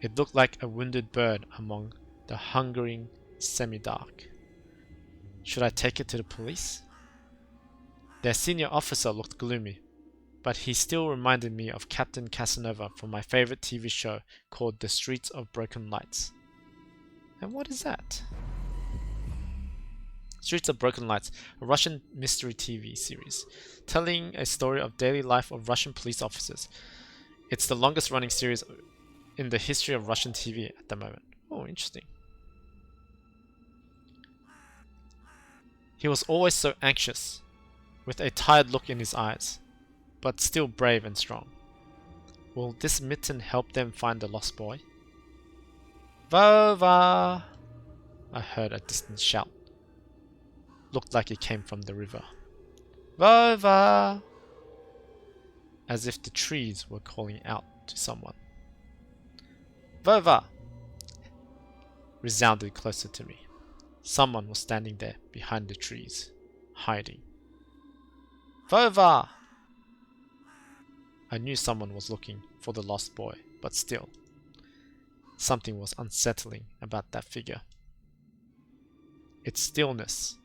It looked like a wounded bird among The hungering semi-dark. Should I take it to the police? Their senior officer looked gloomy, but he still reminded me of Captain Casanova from my favorite TV show called The Streets of Broken Lights. And what is that? Streets of Broken Lights, a Russian mystery TV series, telling a story of daily life of Russian police officers. It's the longest running series in the history of Russian TV at the moment. Oh, interesting. He was always so anxious, with a tired look in his eyes, but still brave and strong. Will this mitten help them find the lost boy? Vova! I heard a distant shout. Looked like it came from the river. Vova! As if the trees were calling out to someone. Vova! Resounded closer to me. Someone was standing there behind the trees, hiding. Vova! I knew someone was looking for the lost boy, but still, something was unsettling about that figure. Its stillness,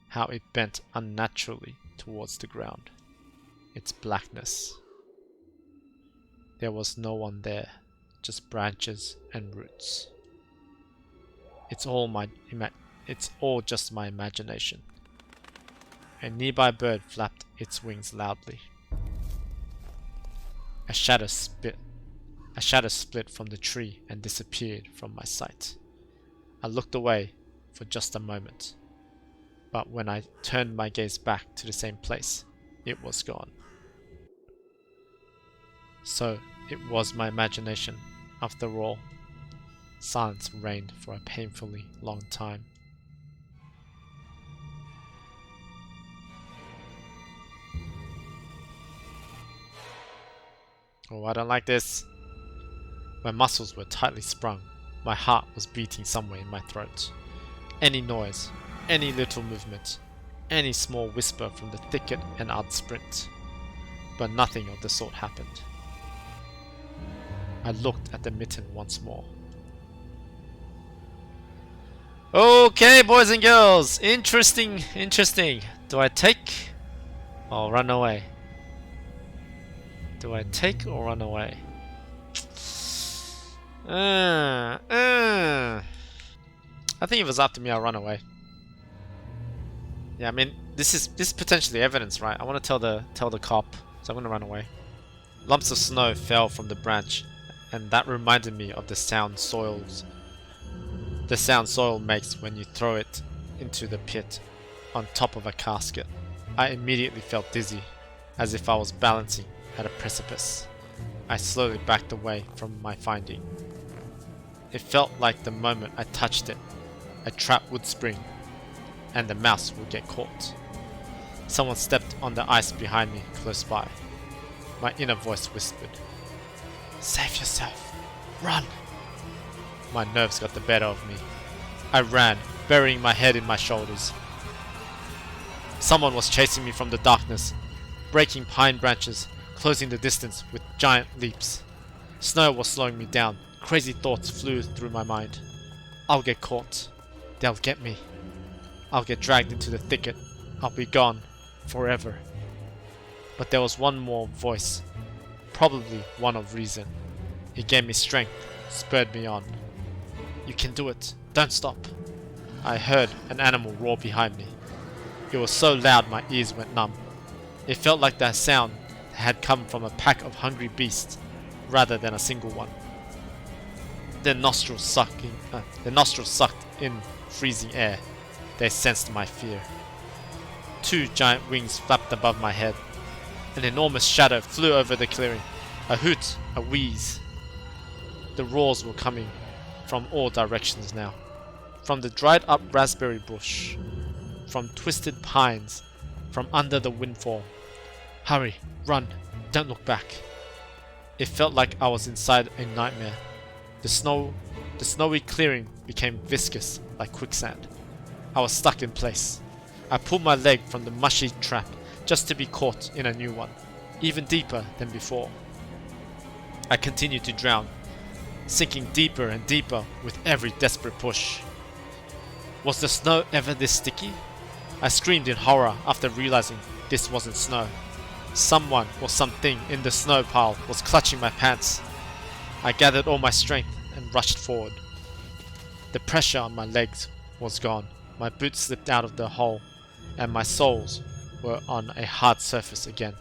how it bent unnaturally towards the ground, its blackness. There was no one there, just branches and roots. It's all just my imagination. A nearby bird flapped its wings loudly. A shadow split from the tree and disappeared from my sight. I looked away for just a moment, but when I turned my gaze back to the same place, it was gone. So it was my imagination, after all. Silence reigned for a painfully long time. Oh, I don't like this. My muscles were tightly sprung. My heart was beating somewhere in my throat. Any noise, any little movement, any small whisper from the thicket and I'd sprint. But nothing of the sort happened. I looked at the mitten once more. Okay, boys and girls, interesting. Do I take or run away? Do I take or run away? I think if it was up to me, I'll run away. Yeah, I mean, this is potentially evidence, right? I want to tell the cop, so I'm gonna run away. Lumps of snow fell from the branch, and that reminded me of the sound soil makes when you throw it into the pit on top of a casket. I immediately felt dizzy, as if I was balancing at a precipice. I slowly backed away from my finding. It felt like the moment I touched it, a trap would spring, and the mouse would get caught. Someone stepped on the ice behind me, close by. My inner voice whispered, "Save yourself! Run!" My nerves got the better of me. I ran, burying my head in my shoulders. Someone was chasing me from the darkness, breaking pine branches, closing the distance with giant leaps. Snow was slowing me down. Crazy thoughts flew through my mind. I'll get caught. They'll get me. I'll get dragged into the thicket. I'll be gone. Forever. But there was one more voice. Probably one of reason. It gave me strength, spurred me on. "You can do it. Don't stop." I heard an animal roar behind me. It was so loud my ears went numb. It felt like that sound had come from a pack of hungry beasts rather than a single one. Their nostrils sucked in freezing air. They sensed my fear. Two giant wings flapped above my head. An enormous shadow flew over the clearing. A hoot, a wheeze. The roars were coming from all directions now. From the dried up raspberry bush. From twisted pines. From under the windfall. Hurry, run, don't look back. It felt like I was inside a nightmare. The snowy clearing became viscous like quicksand. I was stuck in place. I pulled my leg from the mushy trap just to be caught in a new one, even deeper than before. I continued to drown, sinking deeper and deeper with every desperate push. Was the snow ever this sticky? I screamed in horror after realizing this wasn't snow. Someone or something in the snow pile was clutching my pants. I gathered all my strength and rushed forward. The pressure on my legs was gone. My boots slipped out of the hole and my soles were on a hard surface again.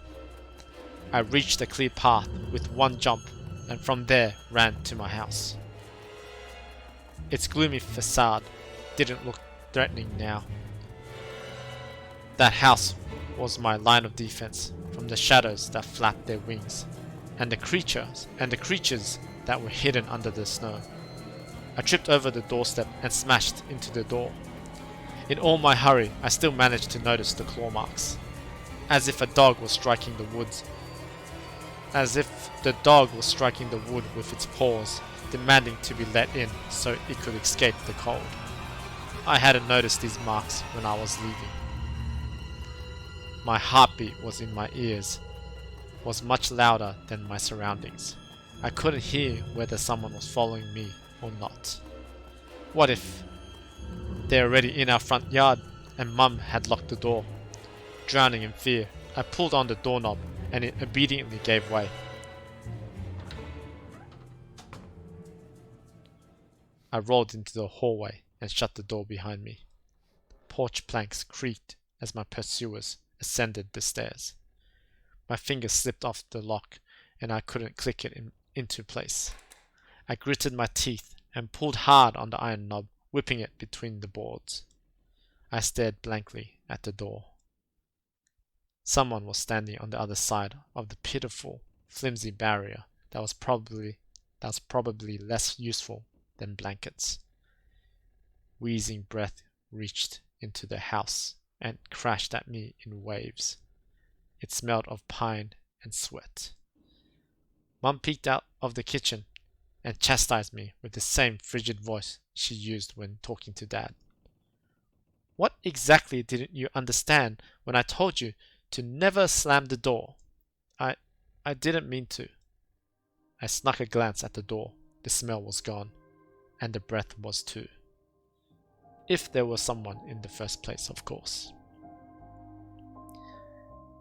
I reached a clear path with one jump and from there ran to my house. Its gloomy facade didn't look threatening now. That house was my line of defense from the shadows that flapped their wings and the creatures that were hidden under the snow. I tripped over the doorstep and smashed into the door. In all my hurry, I still managed to notice the claw marks, as if a dog was striking the wood with its paws, demanding to be let in so it could escape the cold. I hadn't noticed these marks when I was leaving. My heartbeat was in my ears, was much louder than my surroundings. I couldn't hear whether someone was following me or not. What if they're already in our front yard and Mum had locked the door? Drowning in fear, I pulled on the doorknob and it obediently gave way. I rolled into the hallway and shut the door behind me. Porch planks creaked as my pursuers ascended the stairs. My fingers slipped off the lock and I couldn't click it into place. I gritted my teeth and pulled hard on the iron knob, whipping it between the boards. I stared blankly at the door. Someone was standing on the other side of the pitiful, flimsy barrier that was probably less useful than blankets. Wheezing breath reached into the house and crashed at me in waves. It smelled of pine and sweat. Mum peeked out of the kitchen and chastised me with the same frigid voice she used when talking to Dad. What exactly didn't you understand when I told you to never slam the door? I didn't mean to. I snuck a glance at the door. The smell was gone, and the breath was too. If there was someone in the first place, of course.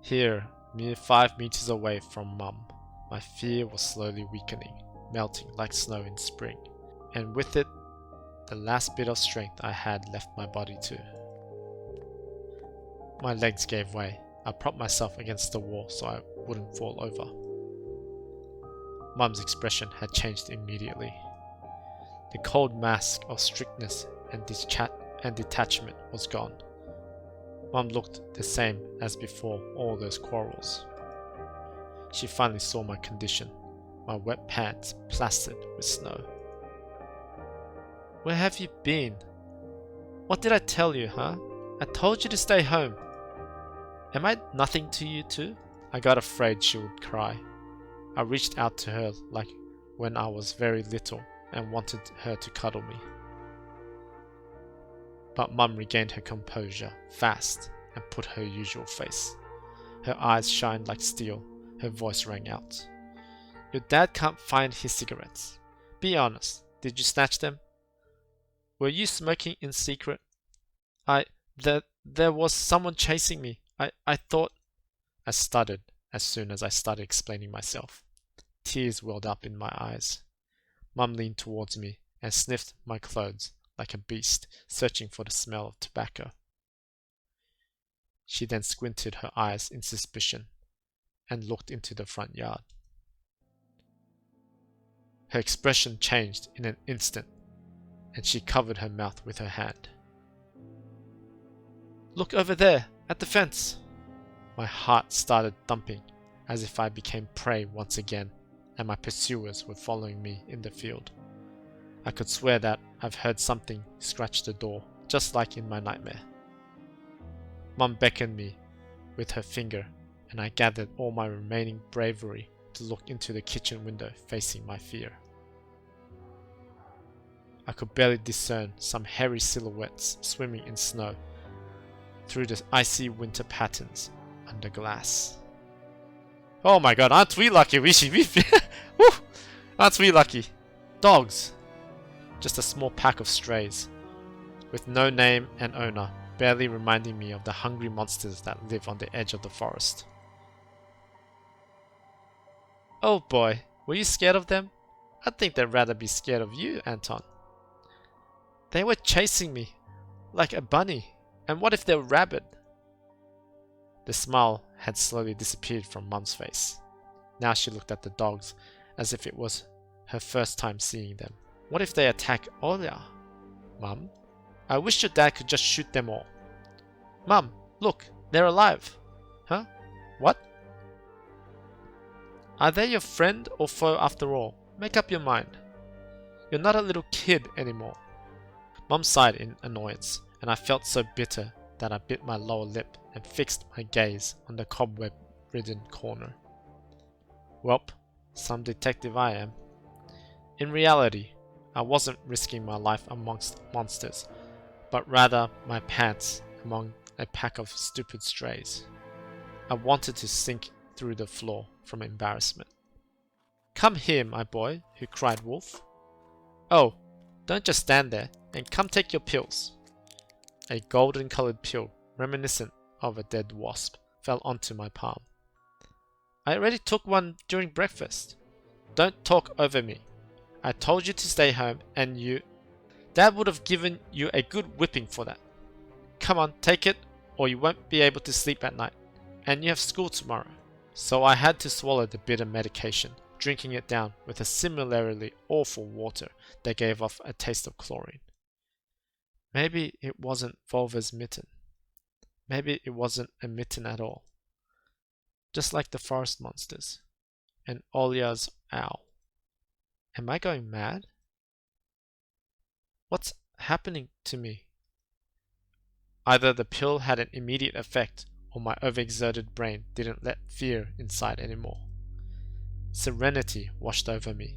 Here, mere 5 meters away from Mum, my fear was slowly weakening, melting like snow in spring, and with it, the last bit of strength I had left my body too. My legs gave way. I propped myself against the wall so I wouldn't fall over. Mum's expression had changed immediately. The cold mask of strictness and detachment was gone. Mum looked the same as before all those quarrels. She finally saw my condition, my wet pants plastered with snow. Where have you been? What did I tell you, huh? I told you to stay home. Am I nothing to you too? I got afraid she would cry. I reached out to her like when I was very little and wanted her to cuddle me. But Mum regained her composure fast and put her usual face. Her eyes shined like steel. Her voice rang out. Your dad can't find his cigarettes. Be honest, did you snatch them? Were you smoking in secret? There was someone chasing me. I thought... I stuttered as soon as I started explaining myself. Tears welled up in my eyes. Mum leaned towards me and sniffed my clothes like a beast searching for the smell of tobacco. She then squinted her eyes in suspicion and looked into the front yard. Her expression changed in an instant and she covered her mouth with her hand. Look over there, at the fence. My heart started thumping as if I became prey once again and my pursuers were following me in the field. I could swear that I've heard something scratch the door, just like in my nightmare. Mum beckoned me with her finger and I gathered all my remaining bravery to look into the kitchen window facing my fear. I could barely discern some hairy silhouettes swimming in snow through the icy winter patterns under glass. Oh my god, aren't we lucky? Aren't we lucky? Dogs! Just a small pack of strays, with no name and owner, barely reminding me of the hungry monsters that live on the edge of the forest. Oh boy, were you scared of them? I think they'd rather be scared of you, Anton. They were chasing me, like a bunny. And what if they were rabid? The smile had slowly disappeared from Mum's face. Now she looked at the dogs as if it was her first time seeing them. What if they attack Olya? Mum, I wish your dad could just shoot them all. Mum, look, they're alive. Huh? What? Are they your friend or foe after all? Make up your mind. You're not a little kid anymore. Mum sighed in annoyance, and I felt so bitter that I bit my lower lip and fixed my gaze on the cobweb-ridden corner. Welp, some detective I am. In reality, I wasn't risking my life amongst monsters, but rather my pants among a pack of stupid strays. I wanted to sink through the floor from embarrassment. Come here, my boy, who cried Wolf. Oh, don't just stand there, and come take your pills. A golden-colored pill, reminiscent of a dead wasp, fell onto my palm. I already took one during breakfast. Don't talk over me. I told you to stay home, and you... Dad would have given you a good whipping for that. Come on, take it, or you won't be able to sleep at night. And you have school tomorrow. So I had to swallow the bitter medication, drinking it down with a similarly awful water that gave off a taste of chlorine. Maybe it wasn't Volva's mitten. Maybe it wasn't a mitten at all. Just like the forest monsters. And Olya's owl. Am I going mad? What's happening to me? Either the pill had an immediate effect, or my overexerted brain didn't let fear inside anymore. Serenity washed over me,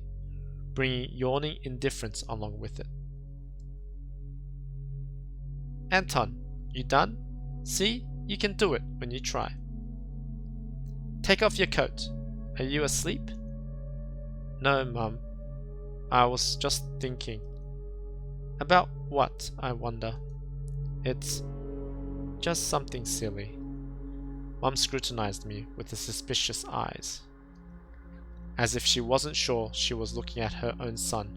bringing yawning indifference along with it. Anton, you done? See, you can do it when you try. Take off your coat. Are you asleep? No, Mum. I was just thinking. About what, I wonder? It's just something silly. Mum scrutinized me with the suspicious eyes, as if she wasn't sure she was looking at her own son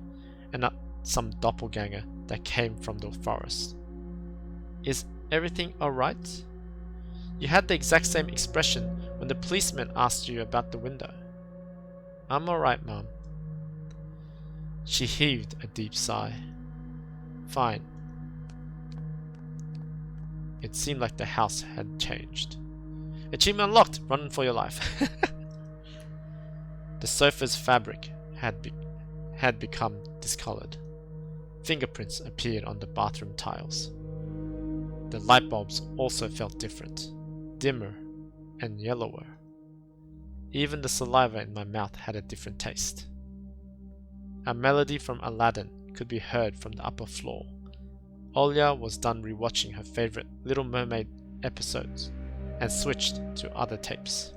and not some doppelganger that came from the forest. Is everything alright? You had the exact same expression when the policeman asked you about the window. I'm alright, Mum. She heaved a deep sigh. Fine. It seemed like the house had changed. Achievement unlocked! Run for your life. The sofa's fabric had become discolored. Fingerprints appeared on the bathroom tiles. The light bulbs also felt different, dimmer and yellower. Even the saliva in my mouth had a different taste. A melody from Aladdin could be heard from the upper floor. Olya was done rewatching her favorite Little Mermaid episodes and switched to other tapes.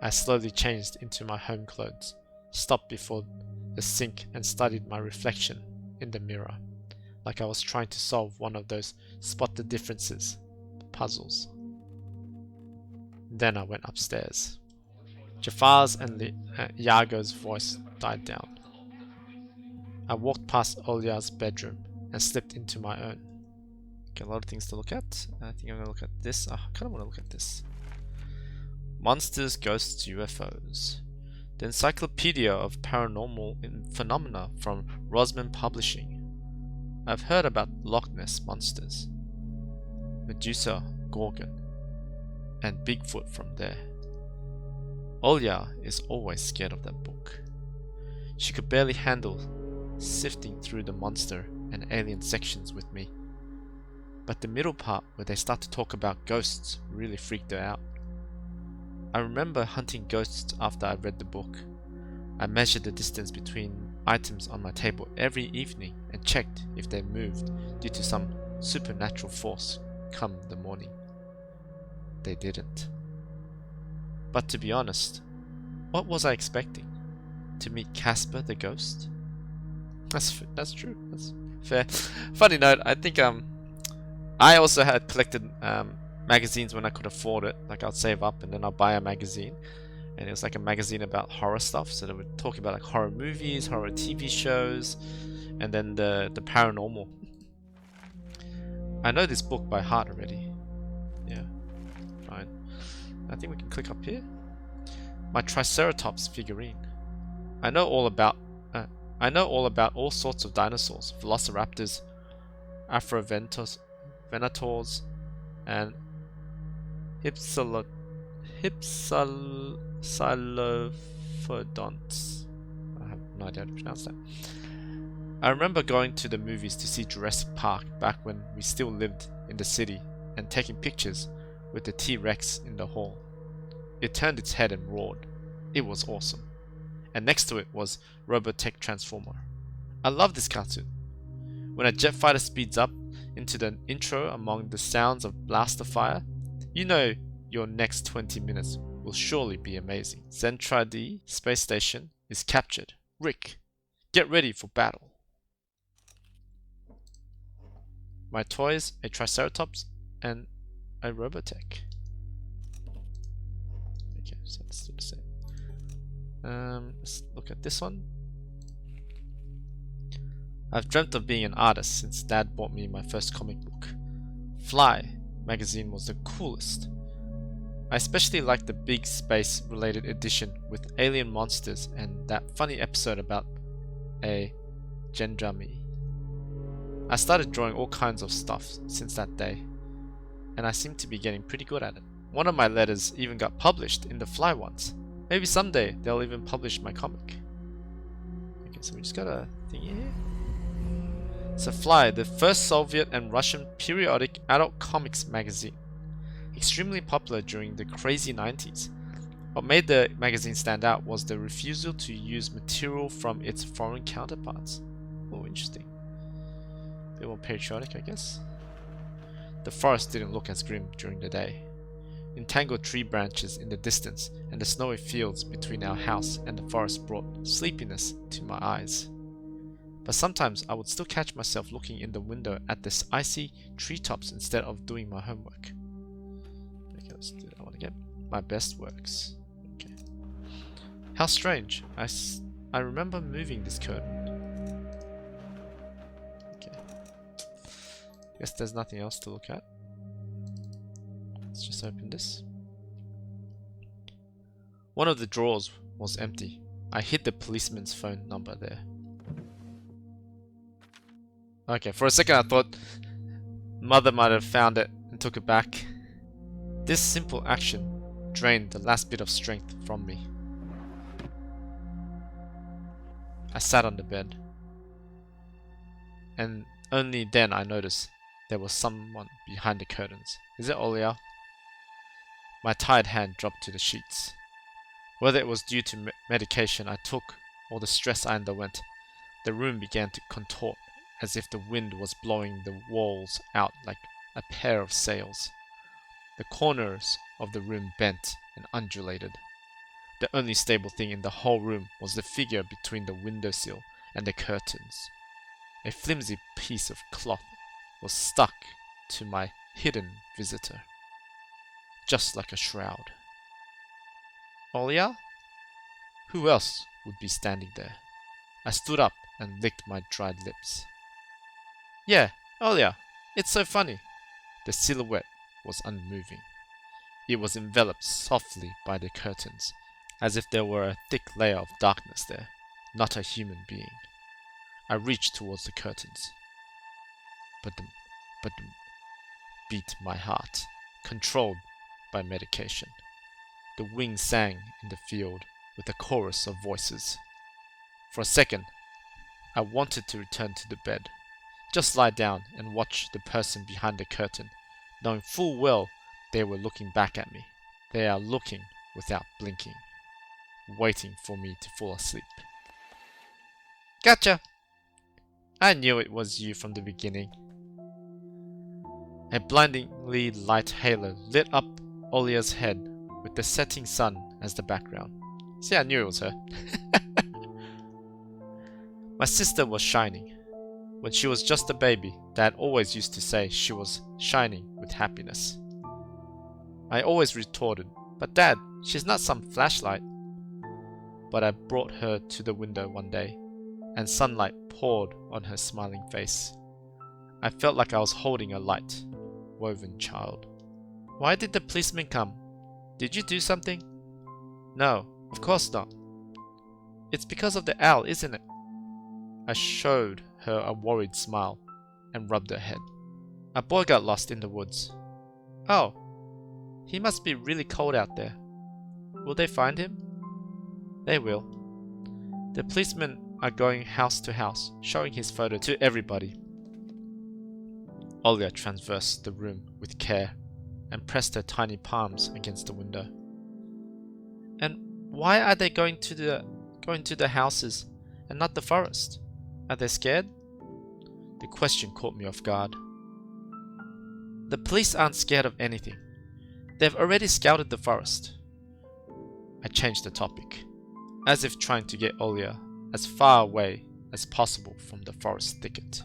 I slowly changed into my home clothes, stopped before the sink and studied my reflection in the mirror, like I was trying to solve one of those spot the differences puzzles. Then I went upstairs. Jafar's and Iago's voice died down. I walked past Olya's bedroom and slipped into my own. Okay, a lot of things to look at. I think I'm gonna look at this. I kind of want to look at this. Monsters, Ghosts, UFOs. The Encyclopedia of Paranormal Phenomena from Rosman Publishing. I've heard about Loch Ness monsters, Medusa, Gorgon, and Bigfoot from there. Olya is always scared of that book. She could barely handle sifting through the monster and alien sections with me. But the middle part where they start to talk about ghosts really freaked her out. I remember hunting ghosts after I read the book. I measured the distance between items on my table every evening and checked if they moved due to some supernatural force come the morning. They didn't. But to be honest, what was I expecting? To meet Casper the ghost? That's true. That's fair. Funny note, I think I also had collected magazines when I could afford it. Like I'd save up and then I'd buy a magazine, and it was like a magazine about horror stuff. So they would talk about like horror movies, horror TV shows, and then the paranormal. I know this book by heart already. Yeah, fine. I think we can click up here. My Triceratops figurine. I know all about all sorts of dinosaurs: velociraptors, Afrovenators, and Hypsilophodonts. I have no idea how to pronounce that. I remember going to the movies to see Jurassic Park back when we still lived in the city and taking pictures with the T-Rex in the hall. It turned its head and roared. It was awesome. And next to it was Robotech Transformer. I love this cartoon. When a jet fighter speeds up into the intro among the sounds of blaster fire, you know your next 20 minutes will surely be amazing. Zentra D space station is captured. Rick, get ready for battle. My toys, a Triceratops and a Robotech. Okay, so that's still the same. Let's look at this one. I've dreamt of being an artist since Dad bought me my first comic book. Fly magazine was the coolest. I especially liked the big space related edition with alien monsters and that funny episode about a Gendrami. I started drawing all kinds of stuff since that day, and I seem to be getting pretty good at it. One of my letters even got published in the Fly once. Maybe someday they'll even publish my comic. Okay, so we just got a thing here. So Fly, the first Soviet and Russian periodic adult comics magazine. Extremely popular during the crazy 90s. What made the magazine stand out was the refusal to use material from its foreign counterparts. Oh, interesting. A bit more patriotic, I guess. The forest didn't look as grim during the day. Entangled tree branches in the distance and the snowy fields between our house and the forest brought sleepiness to my eyes. But sometimes I would still catch myself looking in the window at the icy treetops instead of doing my homework. Okay, let's do that one again. My best works. Okay. How strange. I remember moving this curtain. Okay. Guess there's nothing else to look at. Let's just open this. One of the drawers was empty. I hid the policeman's phone number there. Okay, for a second I thought Mother might have found it and took it back. This simple action drained the last bit of strength from me. I sat on the bed, and only then I noticed there was someone behind the curtains. Is it Olya? My tired hand dropped to the sheets. Whether it was due to medication I took or the stress I underwent, the room began to contort as if the wind was blowing the walls out like a pair of sails. The corners of the room bent and undulated. The only stable thing in the whole room was the figure between the windowsill and the curtains. A flimsy piece of cloth was stuck to my hidden visitor, just like a shroud. Olya? Who else would be standing there? I stood up and licked my dried lips. Yeah, Olya, it's so funny. The silhouette was unmoving. It was enveloped softly by the curtains, as if there were a thick layer of darkness there, not a human being. I reached towards the curtains. But-dum, beat my heart, controlled by medication. The wind sang in the field with a chorus of voices. For a second, I wanted to return to the bed, just lie down and watch the person behind the curtain, knowing full well they were looking back at me. They are looking without blinking, waiting for me to fall asleep. Gotcha! I knew it was you from the beginning. A blindingly light halo lit up Olya's head with the setting sun as the background. See, I knew it was her. My sister was shining. When she was just a baby, Dad always used to say she was shining with happiness. I always retorted, "But Dad, she's not some flashlight." But I brought her to the window one day, and sunlight poured on her smiling face. I felt like I was holding a light, woven child. Why did the policeman come? Did you do something? No, of course not. It's because of the owl, isn't it? I showed her a worried smile and rubbed her head. A boy got lost in the woods. Oh, he must be really cold out there. Will they find him? They will. The policemen are going house to house, showing his photo to everybody. Olya traversed the room with care and pressed her tiny palms against the window. And why are they going to the houses and not the forest? Are they scared? The question caught me off guard. The police aren't scared of anything. They've already scouted the forest. I changed the topic, as if trying to get Olya as far away as possible from the forest thicket.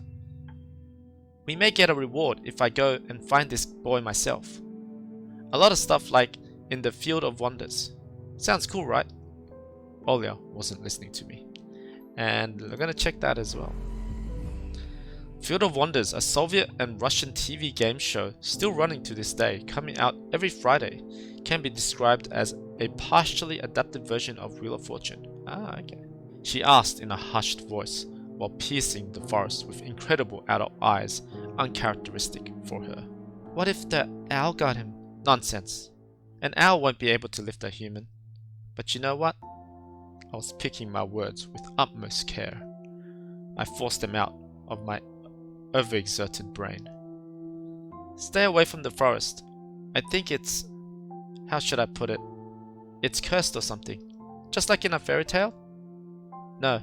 We may get a reward if I go and find this boy myself. A lot of stuff like in the Field of Wonders. Sounds cool, right? Olya wasn't listening to me. And we're gonna check that as well. Field of Wonders, a Soviet and Russian TV game show still running to this day, coming out every Friday, can be described as a partially adapted version of Wheel of Fortune. Ah, okay. She asked in a hushed voice while piercing the forest with incredible adult eyes uncharacteristic for her. What if the owl got him? Nonsense. An owl won't be able to lift a human. But you know what? I was picking my words with utmost care. I forced them out of my overexerted brain. Stay away from the forest. I think it's... how should I put it? It's cursed or something. Just like in a fairy tale? No,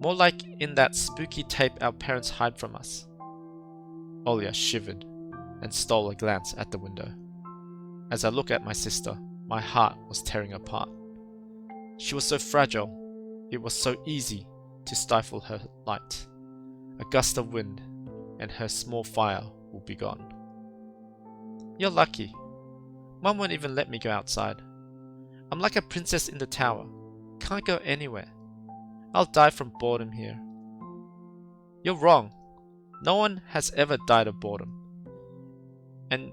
more like in that spooky tape our parents hide from us. Olya shivered and stole a glance at the window. As I looked at my sister, my heart was tearing apart. She was so fragile, it was so easy to stifle her light. A gust of wind, and her small fire will be gone. You're lucky. Mum won't even let me go outside. I'm like a princess in the tower. Can't go anywhere. I'll die from boredom here. You're wrong. No one has ever died of boredom. And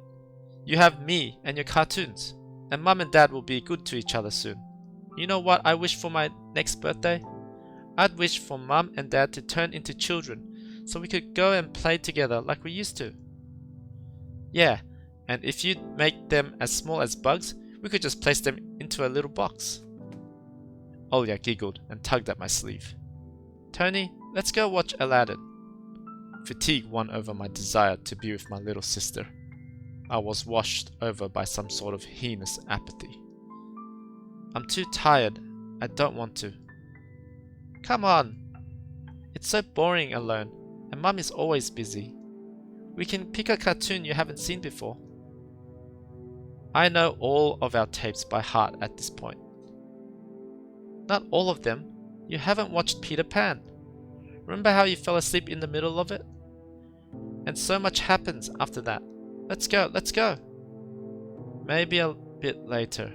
you have me and your cartoons. And Mum and Dad will be good to each other soon. You know what I wish for my next birthday? I'd wish for Mum and Dad to turn into children so we could go and play together like we used to. Yeah, and if you'd make them as small as bugs, we could just place them into a little box. Olya giggled and tugged at my sleeve. Tony, let's go watch Aladdin. Fatigue won over my desire to be with my little sister. I was washed over by some sort of heinous apathy. I'm too tired. I don't want to. Come on. It's so boring alone, and Mum is always busy. We can pick a cartoon you haven't seen before. I know all of our tapes by heart at this point. Not all of them. You haven't watched Peter Pan. Remember how you fell asleep in the middle of it? And so much happens after that. Let's go, let's go. Maybe a bit later.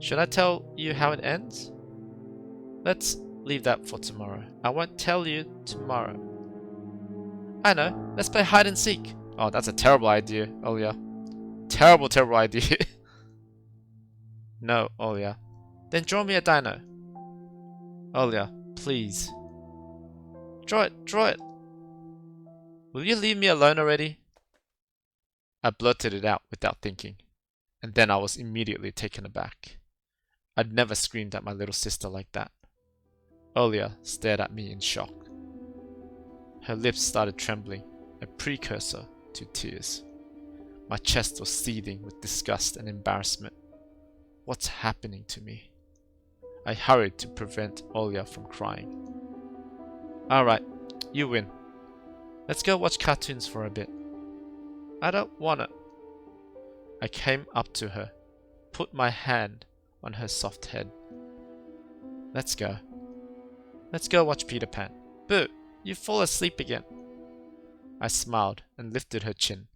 Should I tell you how it ends? Let's leave that for tomorrow. I won't tell you tomorrow. I know. Let's play hide and seek. Oh, that's a terrible idea, Olya. Terrible, terrible idea. No, Olya. Then draw me a dino. Olya, please. Draw it, draw it. Will you leave me alone already? I blurted it out without thinking, and then I was immediately taken aback. I'd never screamed at my little sister like that. Olya stared at me in shock. Her lips started trembling, a precursor to tears. My chest was seething with disgust and embarrassment. What's happening to me? I hurried to prevent Olya from crying. Alright, you win. Let's go watch cartoons for a bit. I don't wanna. I came up to her, put my hand on her soft head. Let's go. Let's go watch Peter Pan. Boo! You fall asleep again. I smiled and lifted her chin.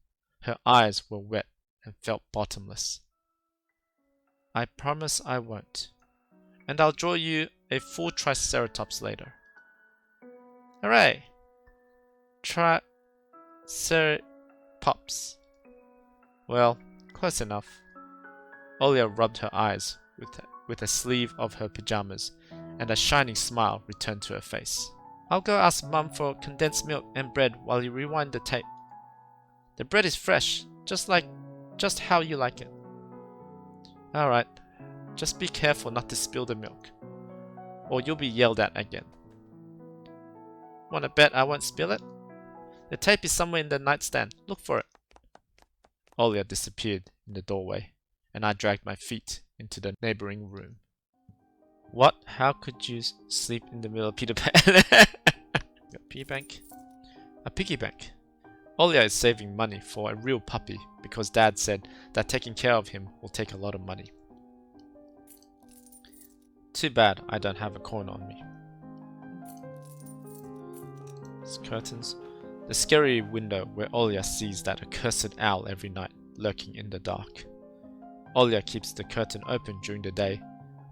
Her eyes were wet and felt bottomless. I promise I won't. And I'll draw you a full triceratops later. Hooray! Triceratops. Well, close enough. Olya rubbed her eyes with a sleeve of her pajamas, and a shining smile returned to her face. I'll go ask Mum for condensed milk and bread while you rewind the tape. The bread is fresh, just how you like it. Alright, just be careful not to spill the milk, or you'll be yelled at again. Wanna bet I won't spill it? The tape is somewhere in the nightstand. Look for it. Olya disappeared in the doorway, and I dragged my feet into the neighboring room. What? How could you sleep in the middle of Peter Pan? A piggy bank? A piggy bank. Olya is saving money for a real puppy because Dad said that taking care of him will take a lot of money. Too bad I don't have a coin on me. It's curtains. The scary window where Olya sees that accursed owl every night lurking in the dark. Olya keeps the curtain open during the day,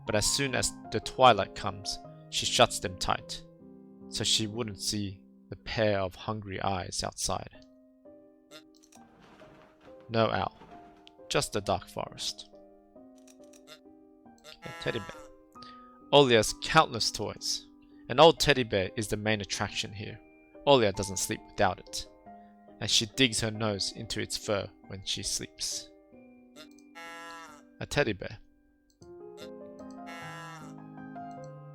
but as soon as the twilight comes, she shuts them tight, so she wouldn't see the pair of hungry eyes outside. No owl, just the dark forest. A teddy bear. Olya's countless toys. An old teddy bear is the main attraction here. Olya doesn't sleep without it, and she digs her nose into its fur when she sleeps. A teddy bear.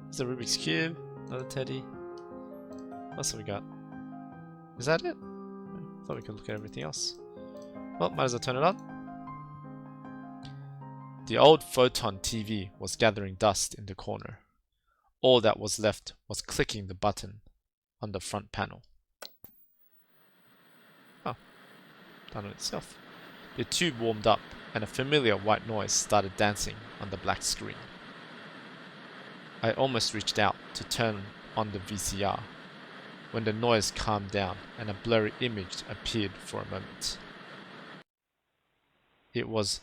There's a Rubik's Cube, another teddy. What else have we got? Is that it? I thought we could look at everything else. Well, might as well turn it on. The old photon TV was gathering dust in the corner. All that was left was clicking the button on the front panel. Oh, done it itself. The tube warmed up and a familiar white noise started dancing on the black screen. I almost reached out to turn on the VCR when the noise calmed down and a blurry image appeared for a moment. It was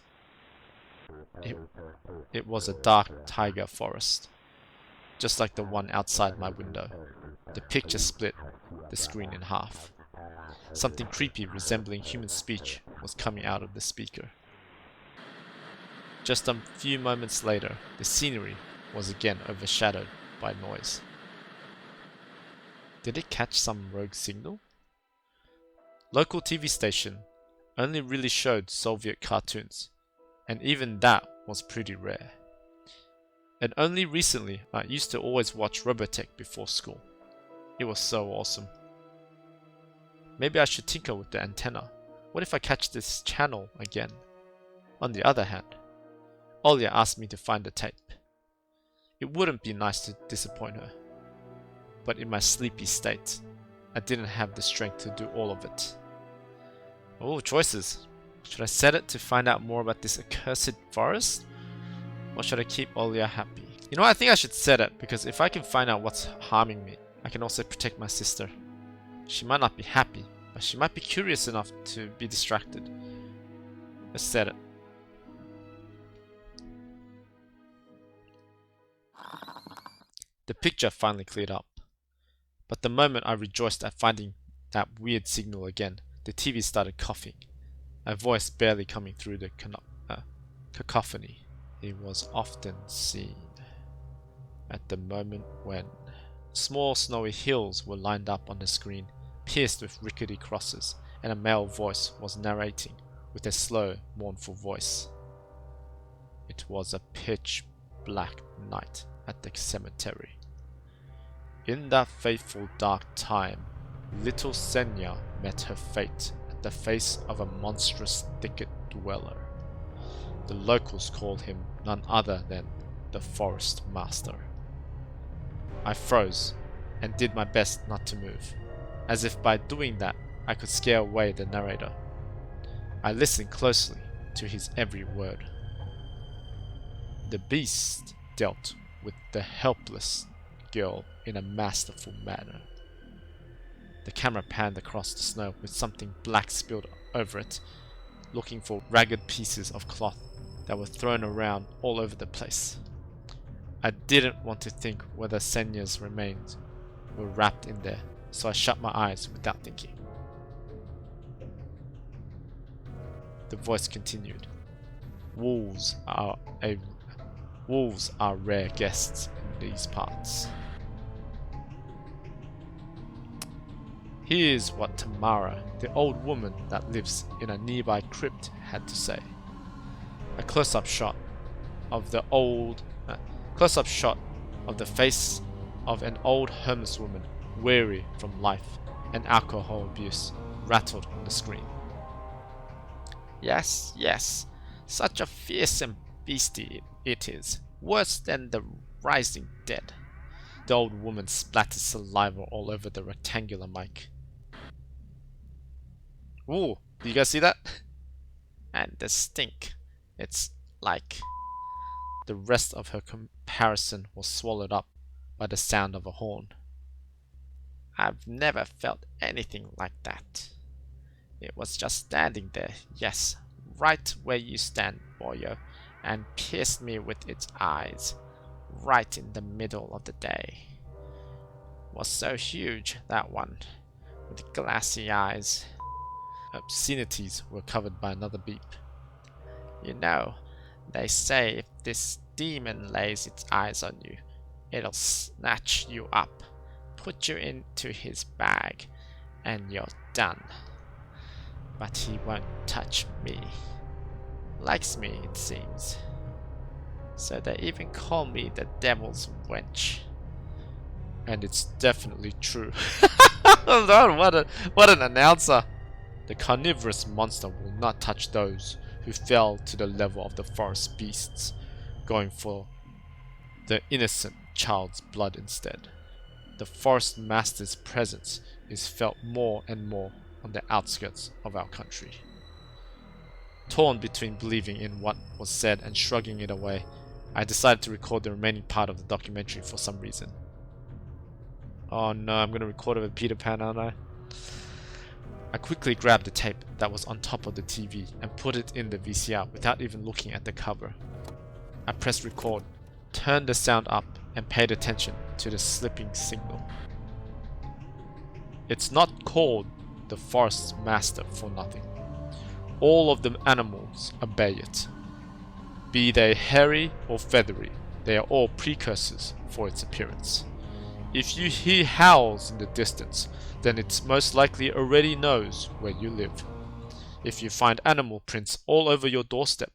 a dark taiga forest, just like the one outside my window. The picture split the screen in half. Something creepy resembling human speech was coming out of the speaker. Just a few moments later, the scenery was again overshadowed by noise. Did it catch some rogue signal? Local TV station only really showed Soviet cartoons, and even that was pretty rare. And only recently I used to always watch Robotech before school. It was so awesome. Maybe I should tinker with the antenna. What if I catch this channel again? On the other hand, Olya asked me to find the tape. It wouldn't be nice to disappoint her, but in my sleepy state, I didn't have the strength to do all of it. Oh, choices. Should I set it to find out more about this accursed forest? Or should I keep Olya happy? You know what, I think I should set it, because if I can find out what's harming me, I can also protect my sister. She might not be happy, but she might be curious enough to be distracted. Let's set it. The picture finally cleared up. But the moment I rejoiced at finding that weird signal again, the TV started coughing, a voice barely coming through the cacophony. He was often seen at the moment when small snowy hills were lined up on the screen, pierced with rickety crosses, and a male voice was narrating with a slow, mournful voice. It was a pitch black night at the cemetery. In that fateful dark time, little Senya met her fate at the face of a monstrous thicket dweller. The locals called him none other than the Forest Master. I froze and did my best not to move, as if by doing that I could scare away the narrator. I listened closely to his every word. The beast dealt with the helpless girl in a masterful manner. The camera panned across the snow with something black spilled over it, looking for ragged pieces of cloth that were thrown around all over the place. I didn't want to think whether Senya's remains were wrapped in there, so I shut my eyes without thinking. The voice continued. Wolves are rare guests in these parts. Here's what Tamara, the old woman that lives in a nearby crypt, had to say. A close-up shot of the face of an old homeless woman, weary from life and alcohol abuse, rattled on the screen. Yes, yes, such a fearsome beastie it is, worse than the rising dead. The old woman splattered saliva all over the rectangular mic. Ooh, do you guys see that? And the stink. It's like the rest of her comparison was swallowed up by the sound of a horn. I've never felt anything like that. It was just standing there, yes, right where you stand, boyo, and pierced me with its eyes, right in the middle of the day. Was so huge, that one, with glassy eyes. Obscenities were covered by another beep. You know, they say if this demon lays its eyes on you, it'll snatch you up, put you into his bag, and you're done. But he won't touch me. Likes me, it seems. So they even call me the devil's wench. And it's definitely true. What an announcer! The carnivorous monster will not touch those who fell to the level of the forest beasts, going for the innocent child's blood instead. The forest master's presence is felt more and more on the outskirts of our country. Torn between believing in what was said and shrugging it away, I decided to record the remaining part of the documentary for some reason. Oh no, I'm going to record it with Peter Pan, aren't I? I quickly grabbed the tape that was on top of the TV and put it in the VCR without even looking at the cover. I pressed record, turned the sound up, and paid attention to the slipping signal. It's not called the Forest Master for nothing. All of the animals obey it. Be they hairy or feathery, they are all precursors for its appearance. If you hear howls in the distance, then it most likely already knows where you live. If you find animal prints all over your doorstep,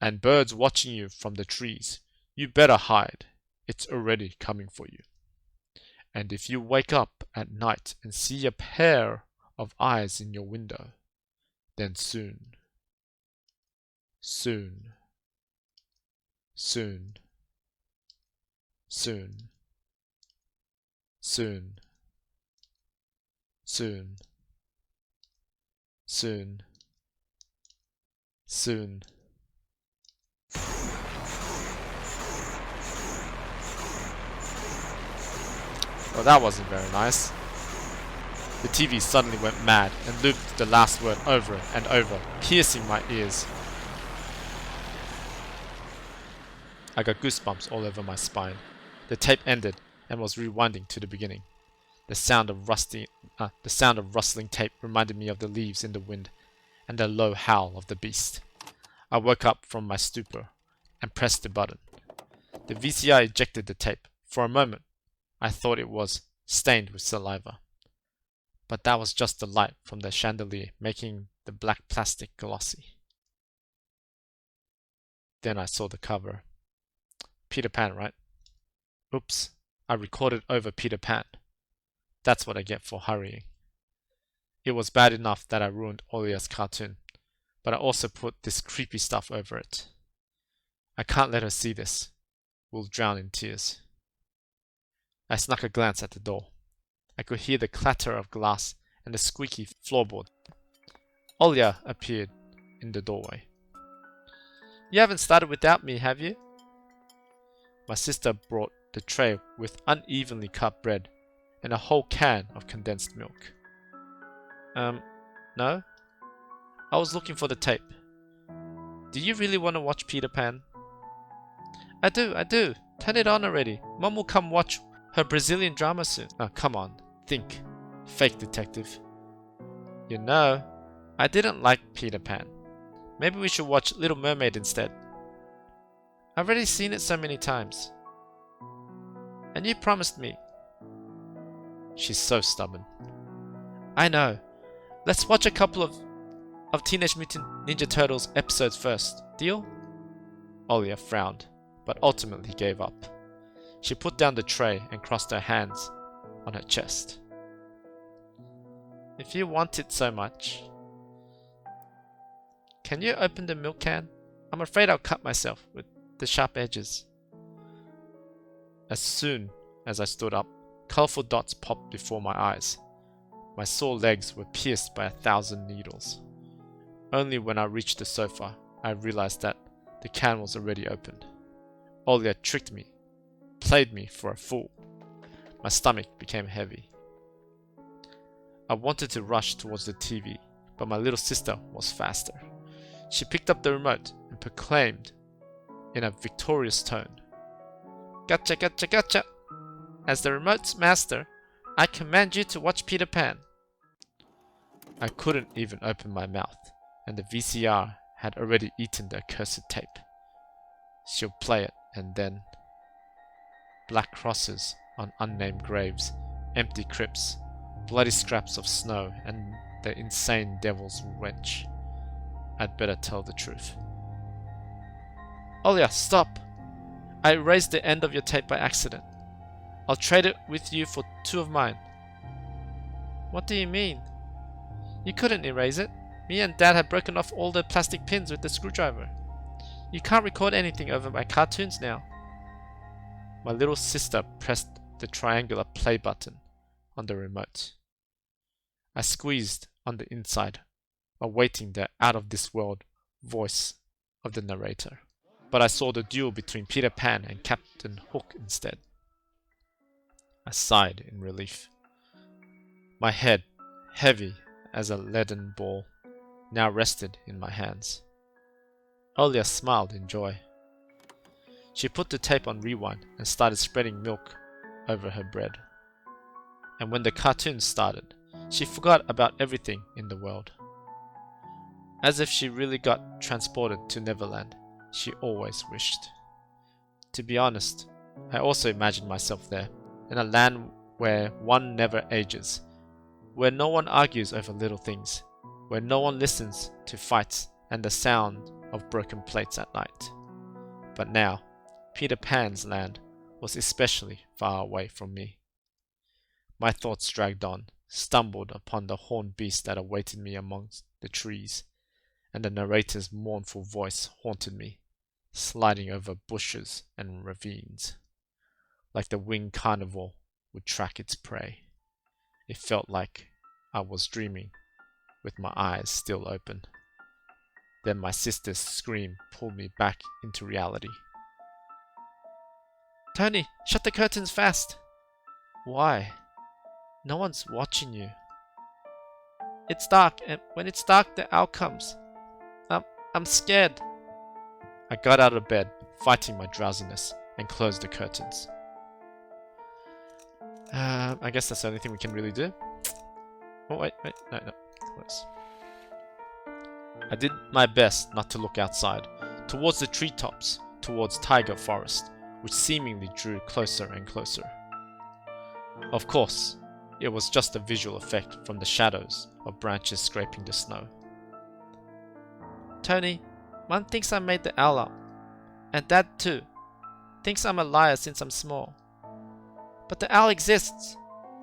and birds watching you from the trees, you better hide. It's already coming for you. And if you wake up at night and see a pair of eyes in your window, then soon, soon, soon, soon, soon, soon, soon, soon. Well, that wasn't very nice. The TV suddenly went mad and looped the last word over and over, piercing my ears. I got goosebumps all over my spine. The tape ended and was rewinding to the beginning. The sound of rustling tape reminded me of the leaves in the wind and the low howl of the beast. I woke up from my stupor and pressed the button. The VCR ejected the tape. For a moment, I thought it was stained with saliva. But that was just the light from the chandelier making the black plastic glossy. Then I saw the cover. Peter Pan, right? Oops, I recorded over Peter Pan. That's what I get for hurrying. It was bad enough that I ruined Olya's cartoon, but I also put this creepy stuff over it. I can't let her see this. We'll drown in tears. I snuck a glance at the door. I could hear the clatter of glass and the squeaky floorboard. Olya appeared in the doorway. You haven't started without me, have you? My sister brought the tray with unevenly cut bread and a whole can of condensed milk. No? I was looking for the tape. Do you really want to watch Peter Pan? I do. Turn it on already. Mom will come watch her Brazilian drama soon. Oh, come on. Think. Fake detective. You know, I didn't like Peter Pan. Maybe we should watch Little Mermaid instead. I've already seen it so many times. And you promised me. She's so stubborn. I know. Let's watch a couple of Teenage Mutant Ninja Turtles episodes first. Deal? Olya frowned, but ultimately gave up. She put down the tray and crossed her hands on her chest. If you want it so much, can you open the milk can? I'm afraid I'll cut myself with the sharp edges. As soon as I stood up, colourful dots popped before my eyes. My sore legs were pierced by 1,000 needles. Only when I reached the sofa, I realized that the can was already opened. Olya tricked me, played me for a fool. My stomach became heavy. I wanted to rush towards the TV, but my little sister was faster. She picked up the remote and proclaimed in a victorious tone, "Gotcha, gotcha, gotcha! As the remote's master, I command you to watch Peter Pan." I couldn't even open my mouth, and the VCR had already eaten the accursed tape. She'll play it, and then black crosses on unnamed graves, empty crypts, bloody scraps of snow, and the insane devil's wrench. I'd better tell the truth. Olya, stop! I erased the end of your tape by accident. I'll trade it with you for 2 of mine. What do you mean? You couldn't erase it. Me and Dad had broken off all the plastic pins with the screwdriver. You can't record anything over my cartoons now. My little sister pressed the triangular play button on the remote. I squeezed on the inside, awaiting the out-of-this-world voice of the narrator. But I saw the duel between Peter Pan and Captain Hook instead. I sighed in relief. My head, heavy as a leaden ball, now rested in my hands. Olya smiled in joy. She put the tape on rewind and started spreading milk over her bread. And when the cartoon started, she forgot about everything in the world. As if she really got transported to Neverland, she always wished. To be honest, I also imagined myself there, in a land where one never ages, where no one argues over little things, where no one listens to fights and the sound of broken plates at night. But now, Peter Pan's land was especially far away from me. My thoughts dragged on, stumbled upon the horned beast that awaited me amongst the trees, and the narrator's mournful voice haunted me, sliding over bushes and ravines. Like the winged carnivore would track its prey. It felt like I was dreaming, with my eyes still open. Then my sister's scream pulled me back into reality. Tony, shut the curtains fast! Why? No one's watching you. It's dark, and when it's dark, the owl comes. I'm scared. I got out of bed, fighting my drowsiness, and closed the curtains. I guess that's the only thing we can really do. Oh, wait, no, close. I did my best not to look outside, towards the treetops, towards Tiger Forest, which seemingly drew closer and closer. Of course, it was just a visual effect from the shadows of branches scraping the snow. Tony, Mom thinks I made the owl up, and Dad too. Thinks I'm a liar since I'm small. But the owl exists.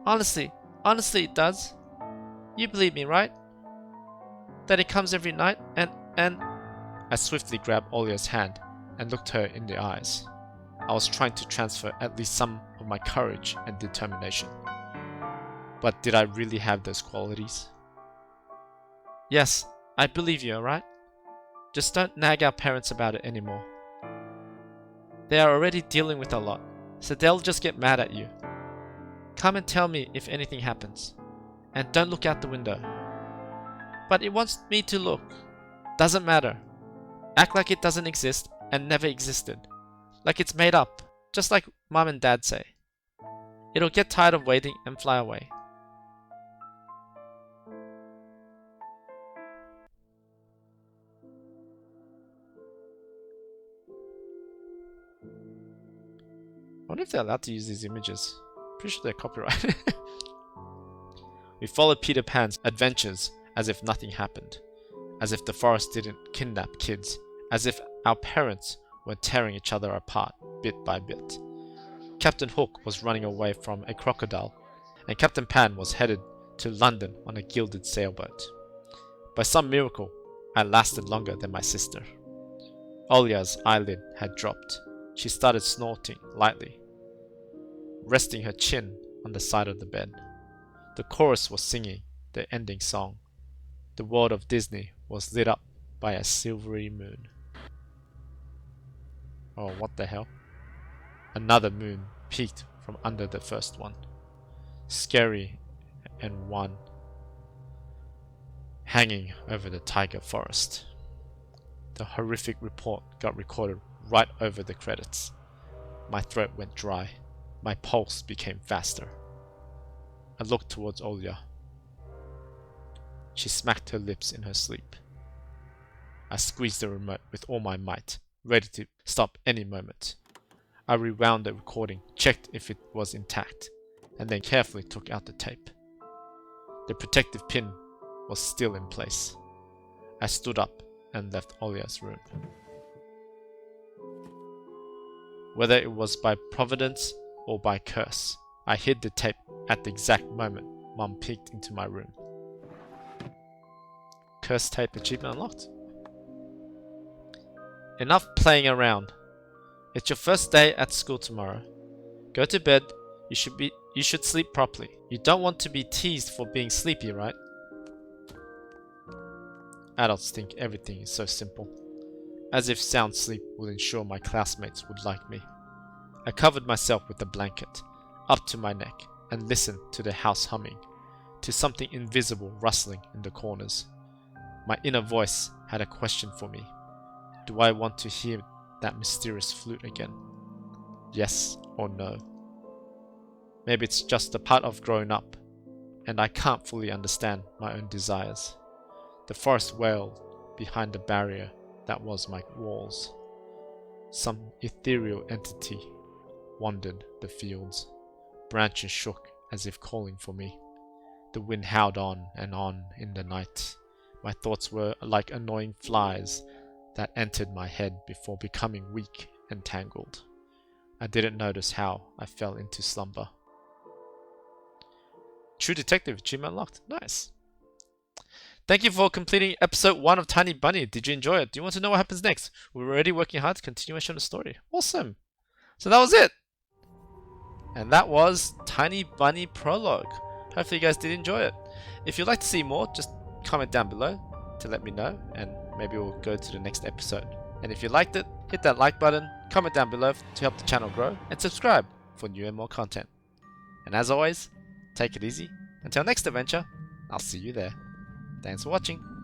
Honestly it does. You believe me, right? That it comes every night and... I swiftly grabbed Olya's hand and looked her in the eyes. I was trying to transfer at least some of my courage and determination. But did I really have those qualities? Yes, I believe you, alright? Just don't nag our parents about it anymore. They are already dealing with a lot, so they'll just get mad at you. Come and tell me if anything happens. And don't look out the window. But it wants me to look. Doesn't matter. Act like it doesn't exist and never existed. Like it's made up, just like Mom and Dad say. It'll get tired of waiting and fly away. I wonder if they're allowed to use these images. Pretty sure they're copyrighted. We followed Peter Pan's adventures as if nothing happened. As if the forest didn't kidnap kids. As if our parents were tearing each other apart bit by bit. Captain Hook was running away from a crocodile, and Captain Pan was headed to London on a gilded sailboat. By some miracle, I lasted longer than my sister. Olya's eyelid had dropped. She started snorting lightly, resting her chin on the side of the bed. The chorus was singing the ending song. The world of Disney was lit up by a silvery moon. Oh, what the hell? Another moon peeked from under the first one. Scary and one hanging over the tiger forest. The horrific report got recorded right over the credits. My throat went dry. My pulse became faster. I looked towards Olya. She smacked her lips in her sleep. I squeezed the remote with all my might, ready to stop any moment. I rewound the recording, checked if it was intact, and then carefully took out the tape. The protective pin was still in place. I stood up and left Olya's room. Whether it was by providence or by curse, I hid the tape at the exact moment Mum peeked into my room. Curse tape achievement unlocked. Enough playing around. It's your first day at school tomorrow. Go to bed. You should sleep properly. You don't want to be teased for being sleepy, right? Adults think everything is so simple. As if sound sleep will ensure my classmates would like me. I covered myself with a blanket, up to my neck, and listened to the house humming, to something invisible rustling in the corners. My inner voice had a question for me. Do I want to hear that mysterious flute again? Yes or no? Maybe it's just a part of growing up, and I can't fully understand my own desires. The forest wailed behind the barrier that was my walls. Some ethereal entity wandered the fields. Branches shook as if calling for me. The wind howled on and on in the night. My thoughts were like annoying flies that entered my head before becoming weak and tangled. I didn't notice how I fell into slumber. True Detective achievement unlocked. Nice. Thank you for completing episode 1 of Tiny Bunny. Did you enjoy it? Do you want to know what happens next? We're already working hard to continuation of the story. Awesome. So that was it. And that was Tiny Bunny Prologue. Hopefully you guys did enjoy it. If you'd like to see more, just comment down below to let me know, and maybe we'll go to the next episode. And if you liked it, hit that like button, comment down below to help the channel grow, and subscribe for new and more content. And as always, take it easy. Until next adventure, I'll see you there. Thanks for watching.